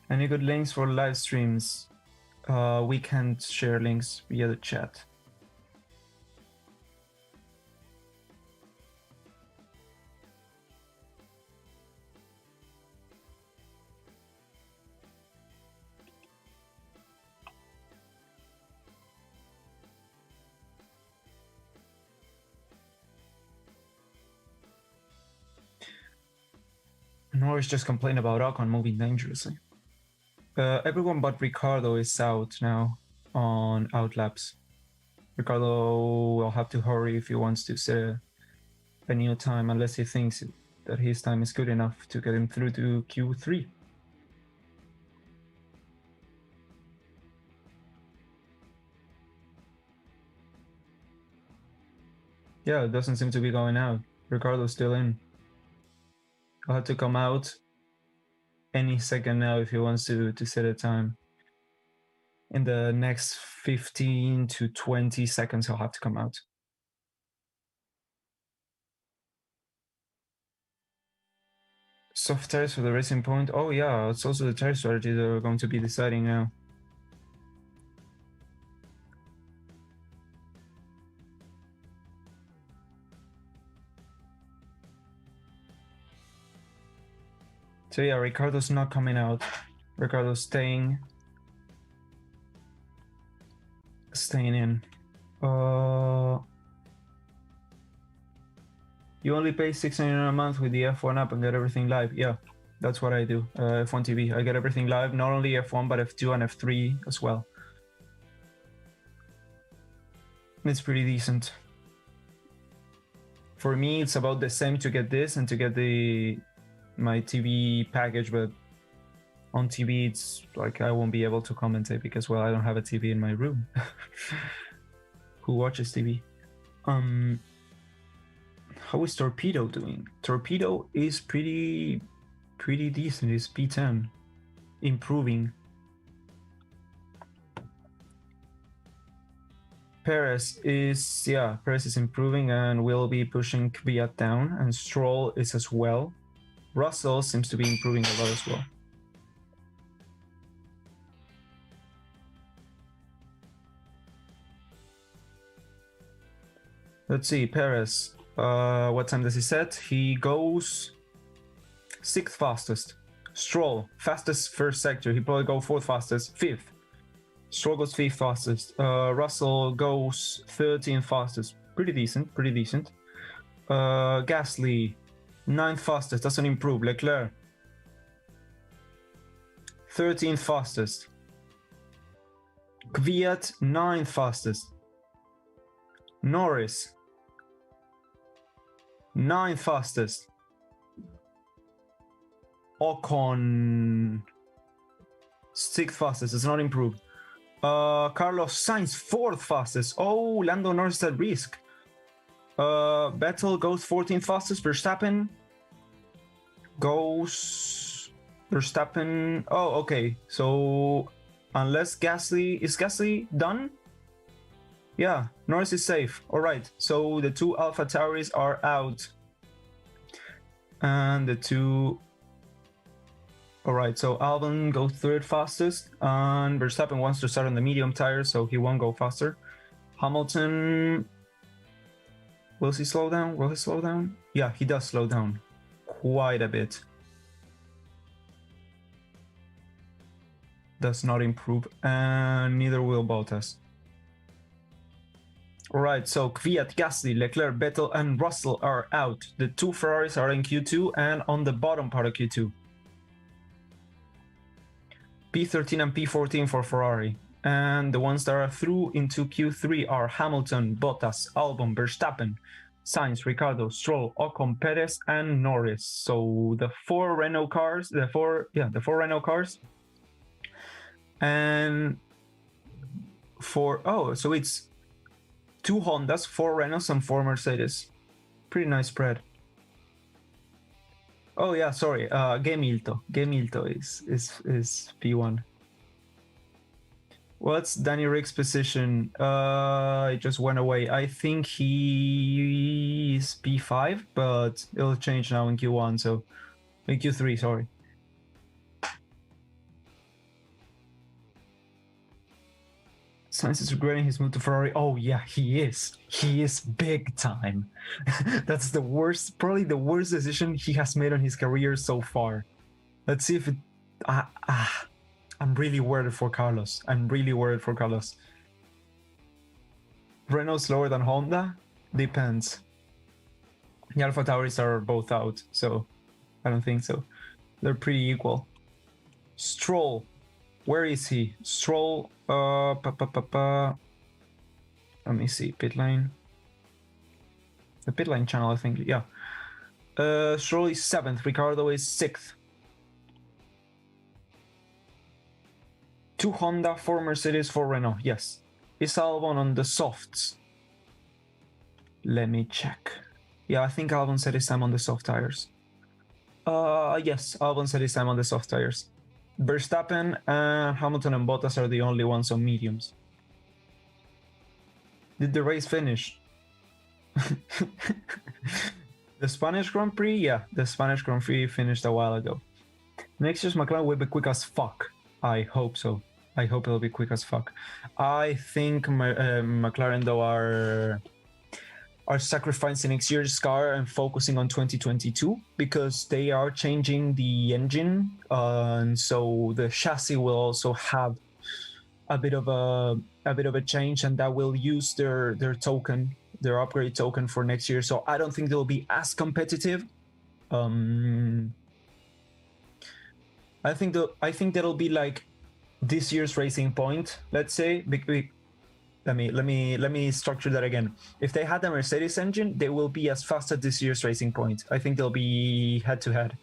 Any good links for live streams? We can't share links via the chat. Norris just complained about Ocon moving dangerously. Everyone but Ricardo is out now on outlaps. Ricardo will have to hurry if he wants to set a new time, unless he thinks that his time is good enough to get him through to Q3. Yeah, it doesn't seem to be going out. Ricardo's still in. He'll have to come out any second now if he wants to set a time. In the next 15 to 20 seconds, he'll have to come out. Soft tires for the Racing Point. Oh yeah, it's also the tire strategy that we're going to be deciding now. So yeah, Ricardo's not coming out. Ricardo's staying in. You only pay $6.99 a month with the F1 app and get everything live. Yeah, that's what I do. F1 TV. I get everything live, not only F1 but F2 and F3 as well. It's pretty decent. For me, it's about the same to get this and to get my TV package, but on TV it's like I won't be able to commentate because, well, I don't have a TV in my room. Who watches TV? How is Torpedo doing? Torpedo is pretty decent. It's P10, improving. Perez is improving and will be pushing Kvyat down, and Stroll is as well. Russell seems to be improving a lot as well. Let's see, Perez. What time does he set? He goes 6th fastest. Stroll, fastest first sector. He probably go 4th fastest. 5th. Stroll goes 5th fastest. Russell goes 13th fastest. Pretty decent. Gasly, 9th fastest. Doesn't improve. Leclerc, 13th fastest. Kvyat, 9th fastest. Norris, 9th fastest. Ocon, 6th fastest. Does not improve. Carlos Sainz, 4th fastest. Oh, Lando Norris at risk. Vettel goes 14th fastest. Verstappen. Oh, okay. So unless Gasly, is Gasly done? Yeah, Norris is safe. All right. So the 2 Alpha Tauris are out, and the 2. All right, so Albon goes 3rd fastest, and Verstappen wants to start on the medium tires, so he won't go faster. Hamilton, will he slow down? Yeah, he does slow down quite a bit. Does not improve, and neither will Bottas. All right, so Kvyat, Gasly, Leclerc, Vettel, and Russell are out. The 2 Ferraris are in Q2 and on the bottom part of Q2. P13 and P14 for Ferrari, and the ones that are through into Q3 are Hamilton, Bottas, Albon, Verstappen, Sainz, Ricardo, Stroll, Ocon, Perez, and Norris. So the 4 Renault cars, the four Renault cars, and so it's 2 Hondas, 4 Renaults, and 4 Mercedes. Pretty nice spread. Oh yeah, sorry. Gemilto is P1. What's Danny Rick's position? It just went away. I think he's P5, but it'll change now in Q1. So in Q3, sorry. Sainz is regretting his move to Ferrari. Oh yeah, he is. He is big time. That's the worst, probably the worst decision he has made on his career so far. Let's see if it. I'm really worried for Carlos. Renault slower than Honda? Depends. The Alpha Tauris are both out, so I don't think so. They're pretty equal. Stroll. Where is he? Stroll. Let me see. Pit lane. The pit lane channel, I think. Yeah. Stroll is 7th. Ricardo is 6th. 2 Honda, 4 Mercedes, 4 Renault. Yes. Is Albon on the softs? Let me check. Yeah, I think Albon said his time on the soft tires. Yes, Albon said his time on the soft tires. Verstappen, Hamilton, and Bottas are the only ones on mediums. Did the race finish? The Spanish Grand Prix? Yeah, the Spanish Grand Prix finished a while ago. Next year's McLaren will be quick as fuck. I hope so. I hope it'll be quick as fuck. I think McLaren, though, are are sacrificing next year's car and focusing on 2022 because they are changing the engine, and so the chassis will also have a bit of a change, and that will use their token, their upgrade token for next year. So I don't think they'll be as competitive. I think that'll be like this year's Racing Point, let's say. Let me structure that again. If they had the Mercedes engine, they will be as fast as this year's Racing Point. I think they'll be head to head.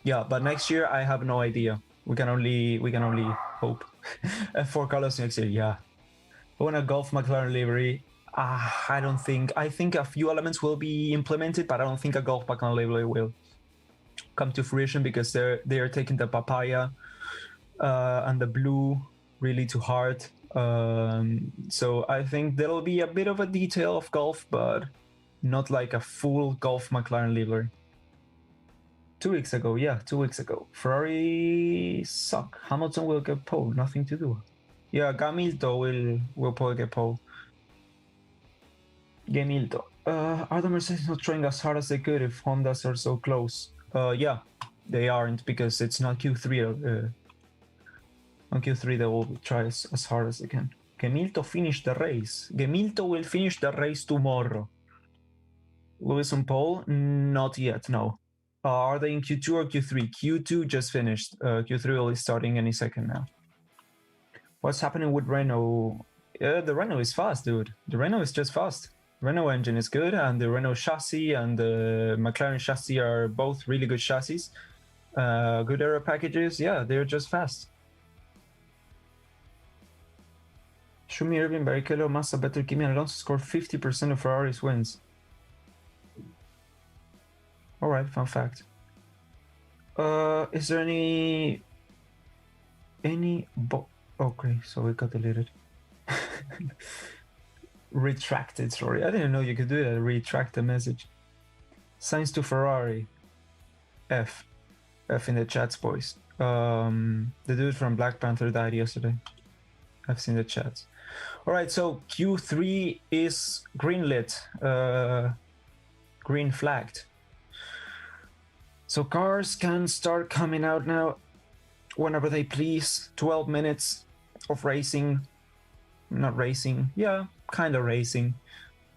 Yeah, but next year I have no idea. We can only hope. For Carlos next year, yeah. I want a Golf McLaren livery. I don't think. I think a few elements will be implemented, but I don't think a Golf McLaren livery will come to fruition because they are taking the papaya and the blue really to heart. So I think there'll be a bit of a detail of golf, but not like a full Golf McLaren livery. 2 weeks ago, yeah, 2 weeks ago. Ferrari suck. Hamilton will get pole, nothing to do. Yeah, Gamilto will probably get pole. Gamilto. Are the Mercedes not trying as hard as they could if Hondas are so close? Yeah, they aren't because it's not Q3. On Q3 they will try as hard as they can. Gemilto finished the race. Gemilto will finish the race tomorrow. Lewis on pole? Not yet, no. Are they in Q2 or Q3? Q2 just finished. Q3 will be starting any second now. What's happening with Renault? The Renault is fast, dude. The Renault is just fast. Renault engine is good, and the Renault chassis and the McLaren chassis are both really good chassis. Good aero packages, yeah, they're just fast. Schumi, Irving, Barrichello, Massa, Vettel, Kimi, and Alonso scored 50% of Ferrari's wins. Alright, fun fact. Is there any... Okay, so it got deleted. Retracted, sorry. I didn't know you could do that, retract the message. Signs to Ferrari. F in the chats, boys. The dude from Black Panther died yesterday. I've seen the chats. Alright, so Q3 is greenlit. Green flagged. So cars can start coming out now whenever they please. 12 minutes of racing. Not racing. Yeah, kind of racing.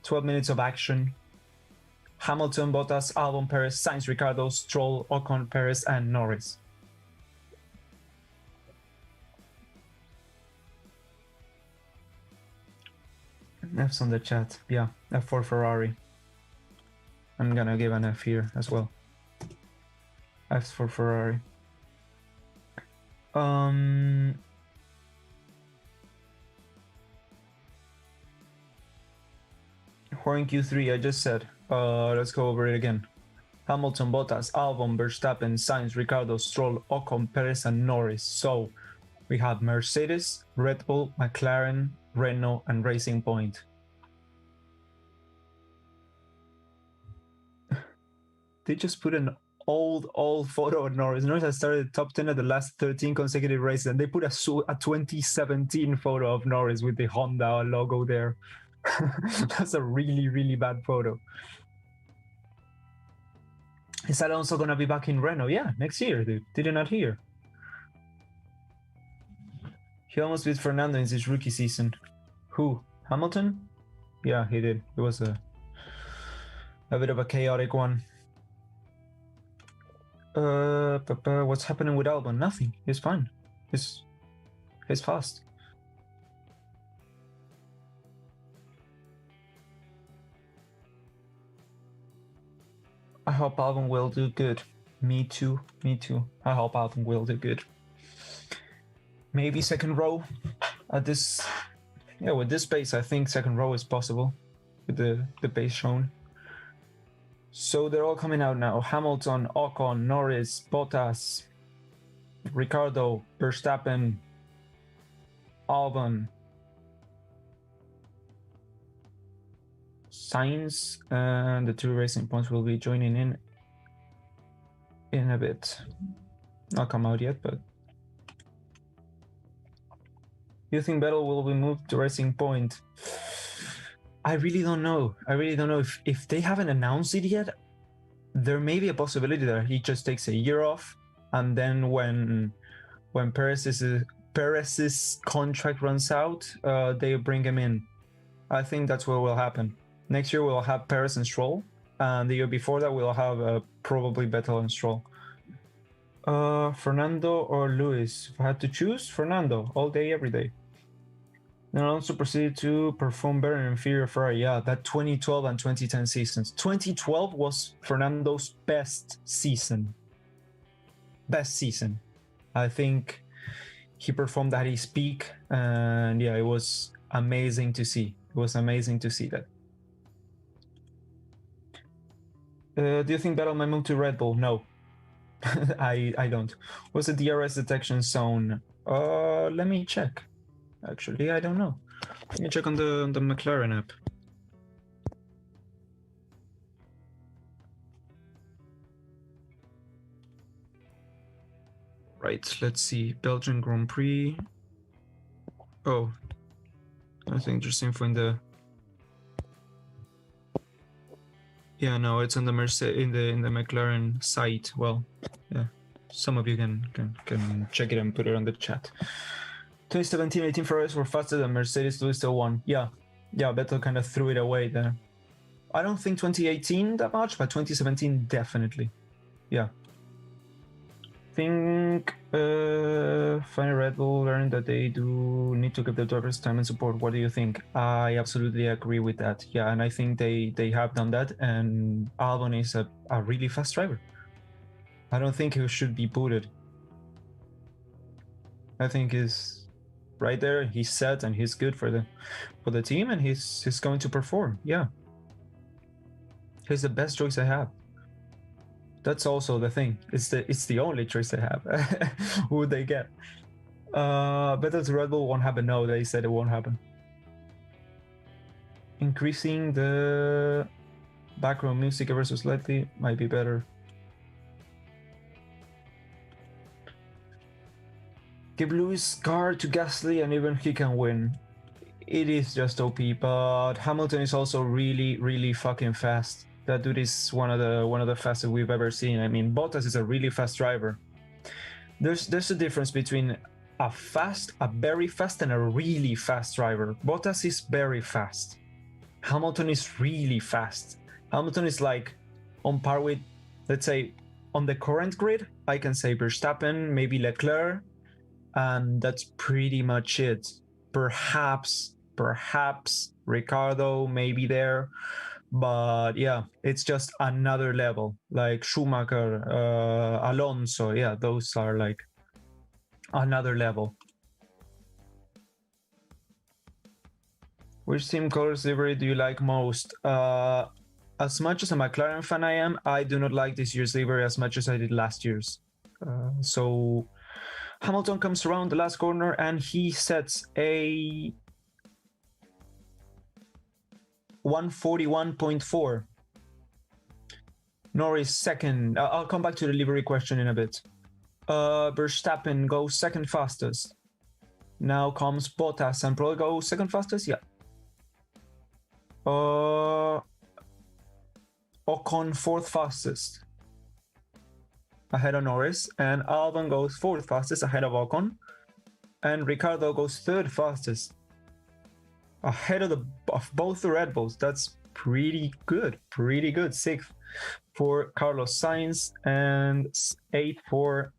12 minutes of action. Hamilton, Bottas, Albon, Perez, Sainz, Ricciardo, Stroll, Ocon, Perez, and Norris. F's on the chat. Yeah, F for Ferrari. I'm gonna give an F here as well. F's for Ferrari. Who are in Q3? I just said. Let's go over it again. Hamilton, Bottas, Albon, Verstappen, Sainz, Ricciardo, Stroll, Ocon, Perez, and Norris. So we have Mercedes, Red Bull, McLaren, Renault, and Racing Point. They just put an old photo of Norris. Norris has started top 10 of the last 13 consecutive races, and they put a 2017 photo of Norris with the Honda logo there. That's a really bad photo. Is Alonso gonna be back in Renault? Yeah, next year, dude. Did you not hear? He almost beat Fernando in his rookie season. Who? Hamilton? Yeah, he did. It was a bit of a chaotic one. What's happening with Albon? Nothing. He's fine. He's fast. I hope Albon will do good. Me too. I hope Albon will do good. Maybe second row at this. Yeah, with this pace, I think second row is possible with the pace shown. So they're all coming out now. Hamilton, Ocon, Norris, Bottas, Ricciardo, Verstappen, Albon, Sainz, and the 2 Racing Points will be joining in a bit. Not come out yet, but Do you think Vettel will be moved to Racing Point? I really don't know. I really don't know if they haven't announced it yet. There may be a possibility that he just takes a year off, and then when Perez's contract runs out, they bring him in. I think that's what will happen. Next year we'll have Perez and Stroll, and the year before that we'll have probably Vettel and Stroll. Fernando or Lewis? If I had to choose, Fernando all day, every day. Then Alonso proceeded to perform better in inferior Ferrari. Yeah, that 2012 and 2010 seasons. 2012 was Fernando's best season. Best season. I think he performed at his peak, and yeah, it was amazing to see. It was amazing to see that. Do you think Vettel might move to Red Bull? No. I don't. What's the DRS detection zone? Let me check. Actually, I don't know. Let me check on the McLaren app. Right, let's see. Belgian Grand Prix. Oh, I think there's info in the. Yeah, no, it's on the in the McLaren site. Well, yeah, some of you can check it and put it on the chat. 2017-18 Ferraris were faster than Mercedes. Lewis still won. Yeah, Vettel kind of threw it away there. I don't think 2018 that much, but 2017 definitely. Yeah. Think finally Red Bull learned that they do need to give the drivers time and support. What do you think? I absolutely agree with that. Yeah, and I think they have done that, and Albon is a really fast driver. I don't think he should be booted. I think he's right there, he's set and he's good for the team, and he's going to perform. Yeah, he's the best choice I have. That's also the thing. It's the only choice they have. Who would they get? But that's Red Bull won't happen. No, they said it won't happen. Increasing the background music ever so slightly might be better. Give Lewis car to Gasly and even he can win. It is just OP, but Hamilton is also really, really fucking fast. That dude is one of the fastest we've ever seen. I mean, Bottas is a really fast driver. There's a difference between a very fast, and a really fast driver. Bottas is very fast. Hamilton is really fast. Hamilton is like on par with, let's say, on the current grid, I can say Verstappen, maybe Leclerc, and that's pretty much it. Perhaps Ricardo maybe there. But yeah, it's just another level, like Schumacher, Alonso. Yeah, those are like another level. Which team colors livery do you like most? As much as a McLaren fan I am, I do not like this year's livery as much as I did last year's. So Hamilton comes around the last corner and he sets a 141.4. Norris second. I'll come back to the livery question in a bit. Verstappen goes second fastest. Now comes Bottas and probably goes second fastest. Yeah. Ocon fourth fastest, ahead of Norris, and Albon goes fourth fastest ahead of Ocon, and Ricardo goes third fastest ahead of both the Red Bulls. That's pretty good. Sixth for Carlos Sainz and eighth for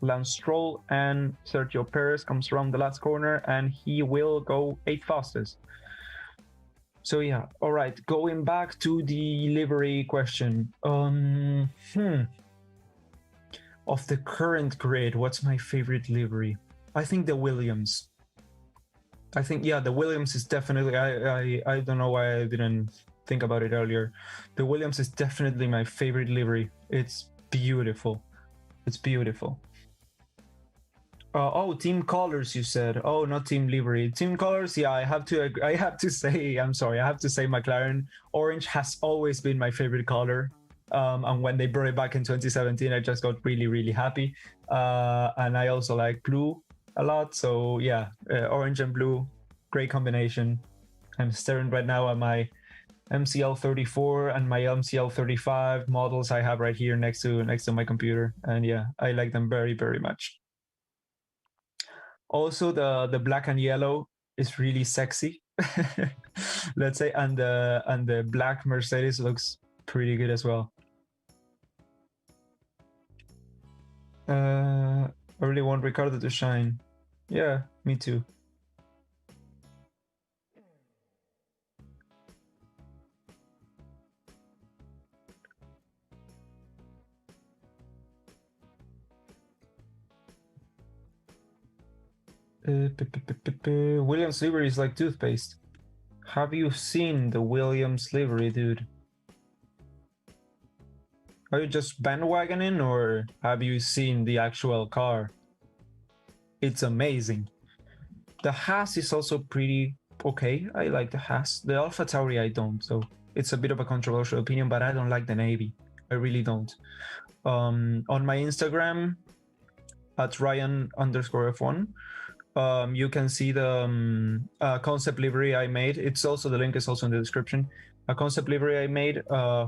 Lance Stroll, and Sergio Perez comes around the last corner and he will go eighth fastest. So yeah, all right, going back to the livery question. Of the current grid, what's my favorite livery? I think the Williams. I think, yeah, the Williams is definitely, I don't know why I didn't think about it earlier. The Williams is definitely my favorite livery. It's beautiful. It's beautiful. Oh, team colors, you said. Oh, not team livery. Team colors, yeah, I have to say, I'm sorry, I have to say McLaren orange has always been my favorite color. And when they brought it back in 2017, I just got really, really happy. And I also like blue. a lot. So yeah, orange and blue, great combination. I'm staring right now at my MCL 34 and my MCL 35 models I have right here next to my computer, and yeah, I like them very, very much. Also, the black and yellow is really sexy. Let's say, and the black Mercedes looks pretty good as well. I really want Ricardo to shine. Yeah, me too. Williams livery is like toothpaste. Have you seen the Williams livery, dude? Are you just bandwagoning, or have you seen the actual car? It's amazing. The Haas is also pretty okay. I like the Haas. The Alpha Tauri I don't, so it's a bit of a controversial opinion, but I don't like the Navy. I really don't. On my Instagram, at Raian_F1, you can see the concept livery I made. It's also, the link is also in the description. A concept livery I made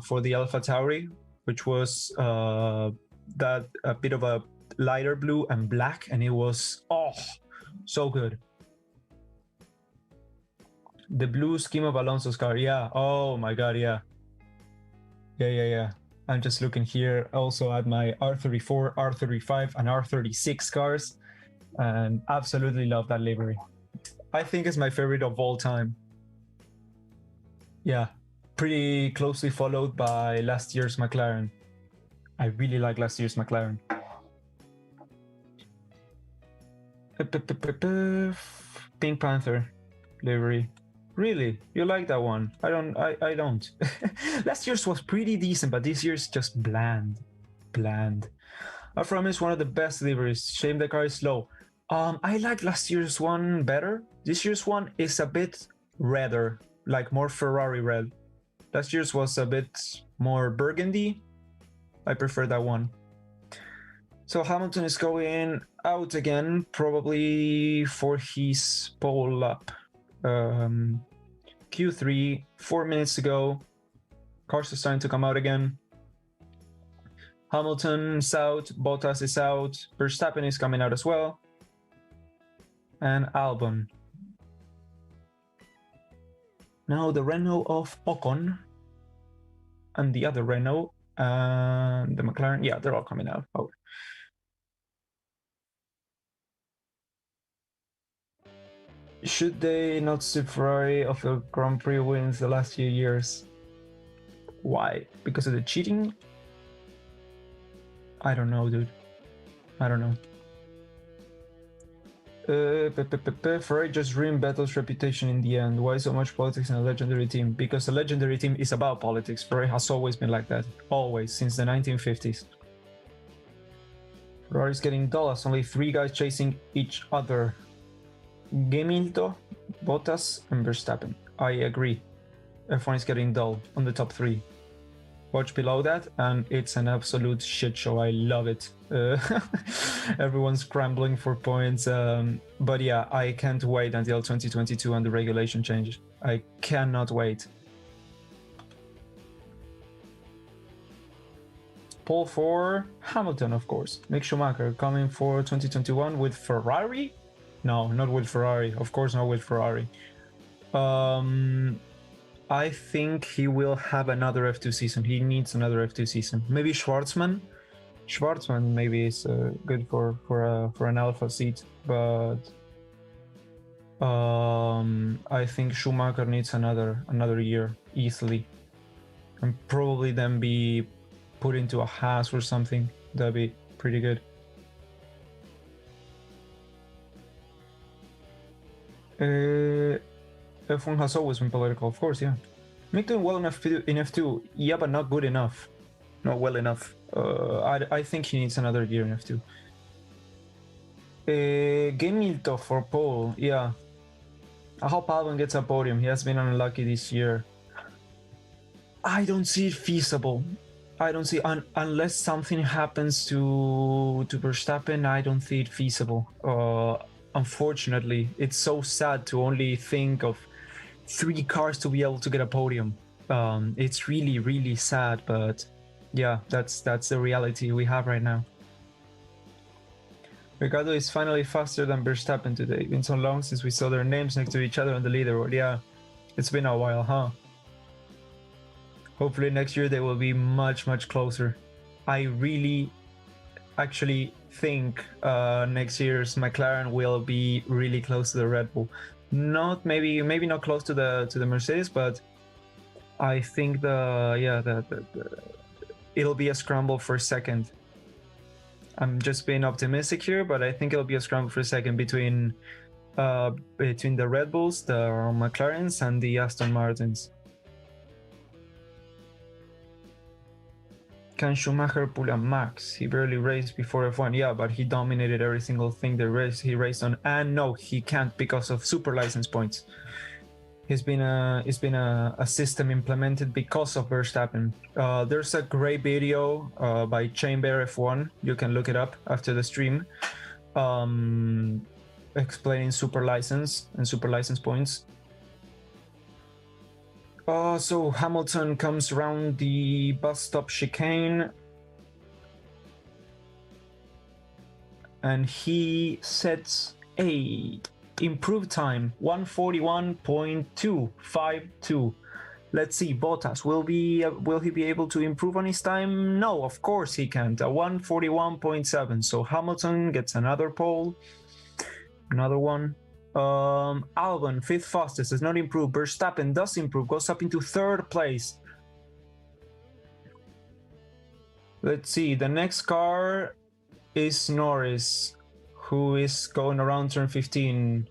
for the Alpha Tauri, which was that a bit of a lighter blue and black, and it was so good. The blue scheme of Alonso's car, yeah. Oh my god, yeah. Yeah. I'm just looking here also at my R34, R35, and R36 cars, and absolutely love that livery. I think it's my favorite of all time. Yeah, pretty closely followed by last year's McLaren. I really like last year's McLaren. Pink Panther livery. Really? You like that one? I don't. Last year's was pretty decent, but this year's just bland. Alfa Romeo is one of the best liveries. Shame the car is slow. I like last year's one better. This year's one is a bit redder, like more Ferrari red. Last year's was a bit more burgundy. I prefer that one. So Hamilton is going out again, probably for his pole lap. Q3, 4 minutes to go. Cars are starting to come out again. Hamilton's out, Bottas is out, Verstappen is coming out as well, and Albon. Now the Renault of Ocon and the other Renault and the McLaren, yeah, they're all coming out. Oh. Should they not strip Ferrari of the Grand Prix wins the last few years? Why? Because of the cheating? I don't know, dude. I don't know. Ferrari just ruined Vettel's reputation in the end. Why so much politics in a legendary team? Because a legendary team is about politics. Ferrari has always been like that. Always, since the 1950s. Ferrari's getting dull as only 3 guys chasing each other. Gemilto, Bottas, and Verstappen. I agree. F1 is getting dull on the top 3. Watch below that, and it's an absolute shit show. I love it. Everyone's scrambling for points. But yeah, I can't wait until 2022 and the regulation change. I cannot wait. Pole for Hamilton, of course. Mick Schumacher coming for 2021 with Ferrari. No, not with Ferrari. Of course not with Ferrari. I think he will have another F2 season. He needs another F2 season. Maybe Schwartzman. Schwartzman maybe is good for an Alpha seat, but I think Schumacher needs another year easily, and probably then be put into a Haas or something. That'd be pretty good. F1 has always been political, of course, yeah. Mick doing well enough in F2, yeah, but not good enough. Not well enough. I think he needs another year in F2. Gemilto for pole, yeah. I hope Albon gets a podium. He has been unlucky this year. I don't see it feasible. I don't see, unless something happens to Verstappen, I don't see it feasible. unfortunately. It's so sad to only think of 3 cars to be able to get a podium. It's really, really sad, but yeah, that's the reality we have right now. Ricardo is finally faster than Verstappen today. It's been so long since we saw their names next to each other on the leaderboard. Yeah, it's been a while, huh? Hopefully next year they will be much, much closer. I really actually think next year's McLaren will be really close to the Red Bull. Not maybe not close to the Mercedes, but I think it'll be a scramble for second. I'm just being optimistic here, but I think it'll be a scramble for second between the Red Bulls, the McLarens, and the Aston Martins. Can Schumacher pull a Max? He barely raced before F1. Yeah, but he dominated every single thing he raced on. And no, he can't because of super license points. It's been a system implemented because of Verstappen. There's a great video by Chamber F1. You can look it up after the stream, explaining super license and super license points. So Hamilton comes around the bus stop chicane and he sets a improved time 1:41.252. Let's see, Bottas will he be able to improve on his time? No, of course he can't. A 1:41.7. So Hamilton gets another pole, another one. Albon, 5th fastest, does not improve. Verstappen does improve, goes up into 3rd place. Let's see, the next car is Norris, who is going around turn 15.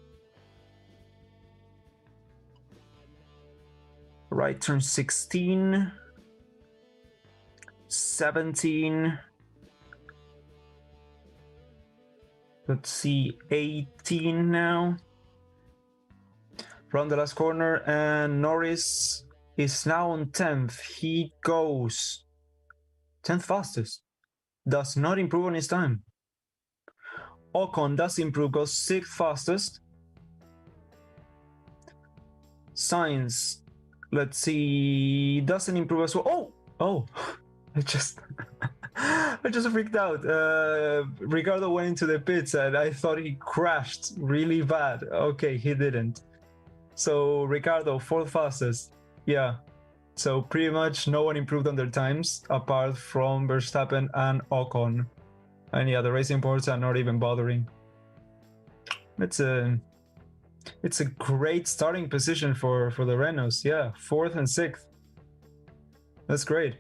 Right, turn 16, 17. Let's see, 18 now. Around the last corner, and Norris is now on 10th. He goes 10th fastest. Does not improve on his time. Ocon does improve, goes 6th fastest. Sainz, let's see, doesn't improve as well. Oh, I just freaked out. Ricardo went into the pits and I thought he crashed really bad. Okay, he didn't. So Ricardo, 4th fastest. Yeah. So pretty much no one improved on their times apart from Verstappen and Ocon. And yeah, the racing boards are not even bothering. It's a great starting position for the Renaults. Yeah, 4th and 6th. That's great.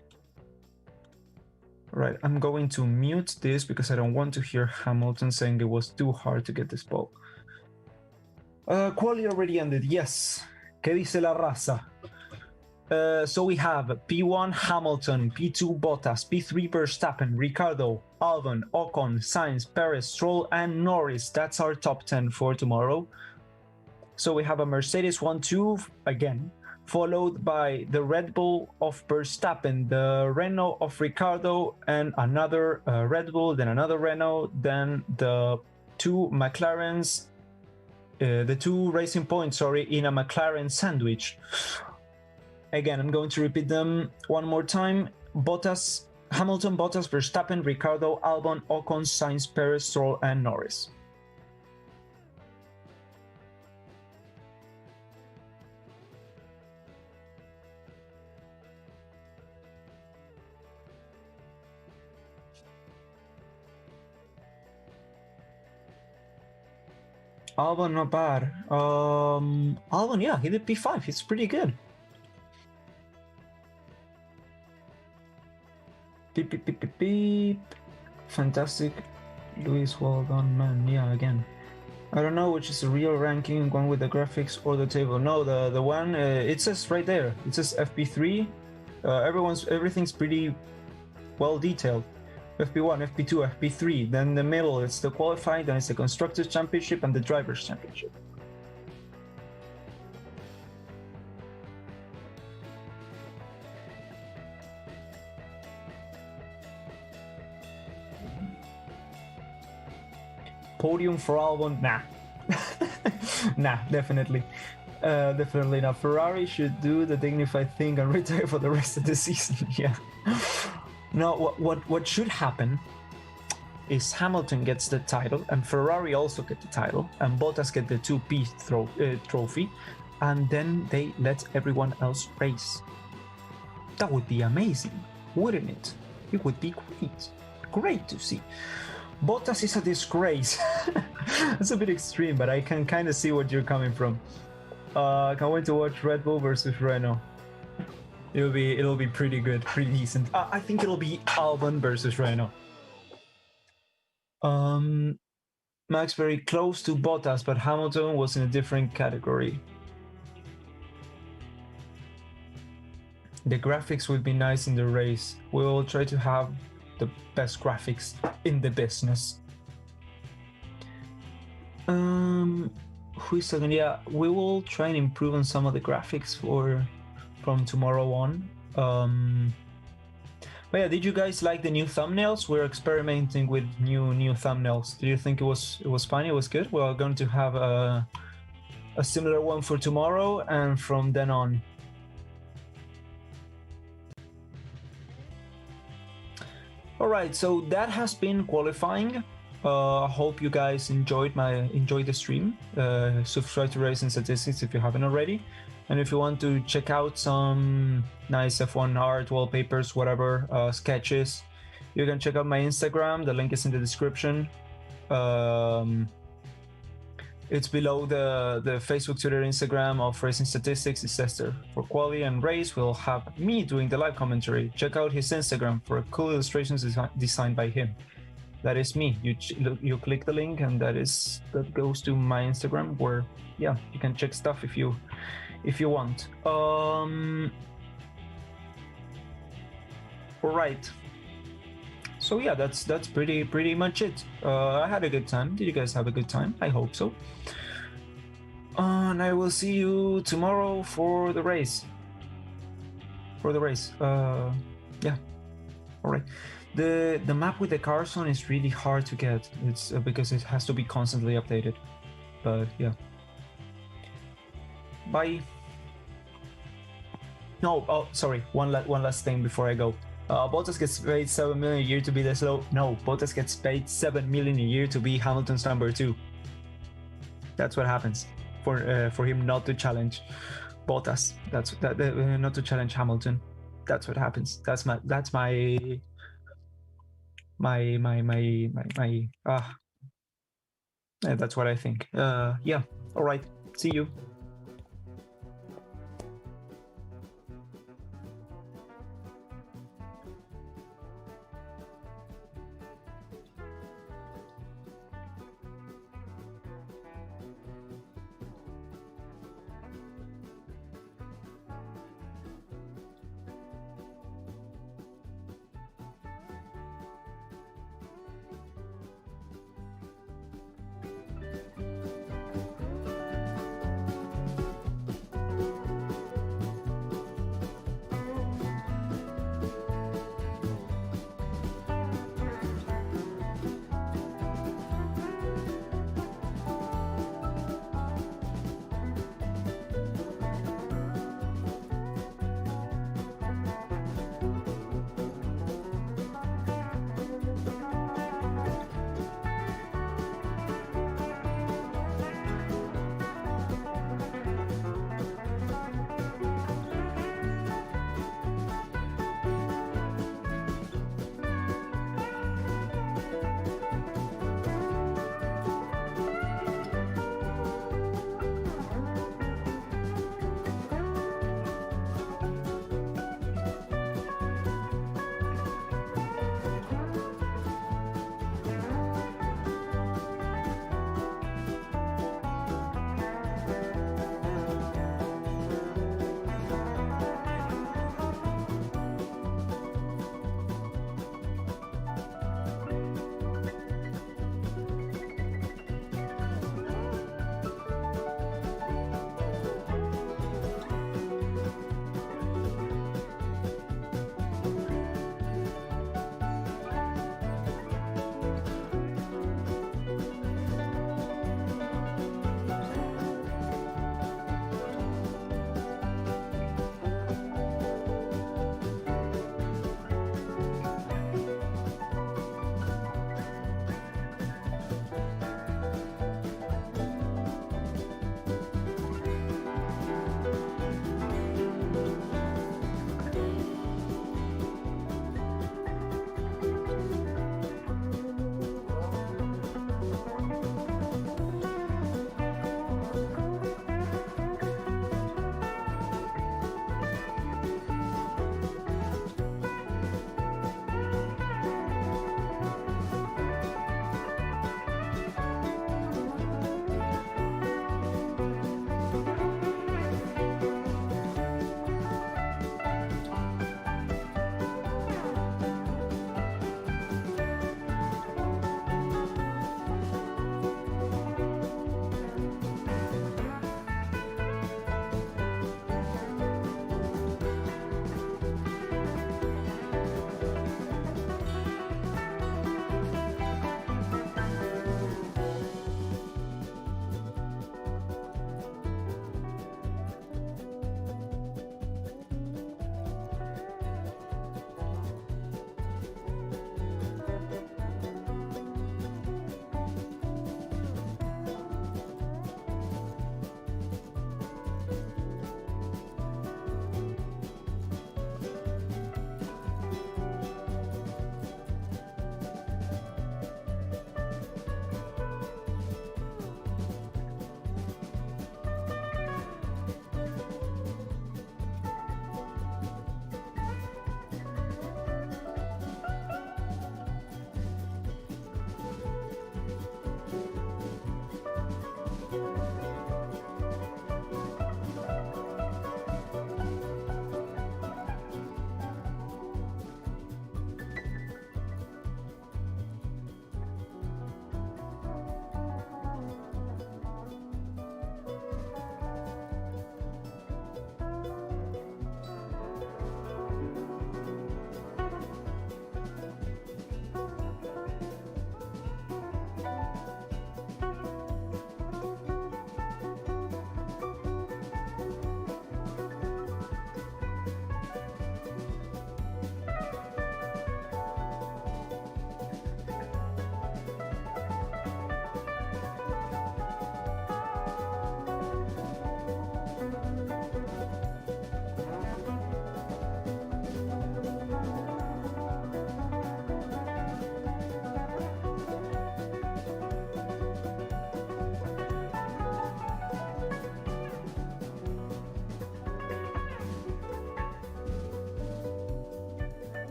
Right, I'm going to mute this because I don't want to hear Hamilton saying it was too hard to get this pole. Quali already ended, yes. ¿Qué dice la raza? So we have P1 Hamilton, P2 Bottas, P3 Verstappen, Ricardo, Albon, Ocon, Sainz, Perez, Stroll, and Norris. That's our top 10 for tomorrow. So we have a Mercedes 1-2 again, followed by the Red Bull of Verstappen, the Renault of Ricardo, and another Red Bull, then another Renault, then the 2 McLarens, the 2 Racing Points, in a McLaren sandwich. Again, I'm going to repeat them one more time. Hamilton, Bottas, Verstappen, Ricardo, Albon, Ocon, Sainz, Perez, Stroll, and Norris. Albon, not bad. Albon, yeah, he did P5. It's pretty good. Beep, beep, beep, beep, beep. Fantastic. Luis, well done, man. Yeah, again. I don't know which is the real ranking, one with the graphics or the table. No, the one, it says right there. It says FP3. Everything's pretty well detailed. FP1, FP2, FP3. Then the middle, it's the qualifying, then it's the Constructors' Championship and the Drivers' Championship. Podium for Albon? Nah. Nah, definitely. Definitely not. Ferrari should do the dignified thing and retire for the rest of the season. Yeah. No, what should happen is Hamilton gets the title and Ferrari also get the title and Bottas get the 2P trophy, and then they let everyone else race. That would be amazing, wouldn't it? It would be great. Great to see. Bottas is a disgrace. That's a bit extreme, but I can kind of see what you're coming from. Can't wait to watch Red Bull versus Renault. It'll be pretty good, pretty decent. I think it'll be Albon versus Renault. Max very close to Bottas, but Hamilton was in a different category. The graphics would be nice in the race. We will try to have the best graphics in the business. Who is talking? Yeah, we will try and improve on some of the graphics from tomorrow on. But yeah, did you guys like the new thumbnails? We're experimenting with new thumbnails. Do you think it was fun? It was good. We're going to have a similar one for tomorrow and from then on. All right, so that has been qualifying. I hope you guys enjoyed the stream. Subscribe to Racing Statistics if you haven't already, and if you want to check out some nice F1 art, wallpapers, whatever, sketches, you can check out my Instagram. The link is in the description. It's below the Facebook, Twitter, Instagram of Racing Statistics. It says there for quali and race. We'll have me doing the live commentary. Check out his Instagram for cool illustrations designed by him. That is me. You click the link and that goes to my Instagram, where yeah, you can check stuff if you want. All right. So yeah, that's pretty much it. I had a good time. Did you guys have a good time? I hope so. And I will see you tomorrow for the race. Yeah. All right. The map with the cars on is really hard to get. It's because it has to be constantly updated. But yeah. Bye. No, oh sorry. One last thing before I go. Bottas gets paid 7 million a year to be the slow. No, Bottas gets paid 7 million a year to be Hamilton's number 2. That's what happens for him not to challenge Bottas. Not to challenge Hamilton. That's what happens. That's my that's what I think. Yeah. All right. See you.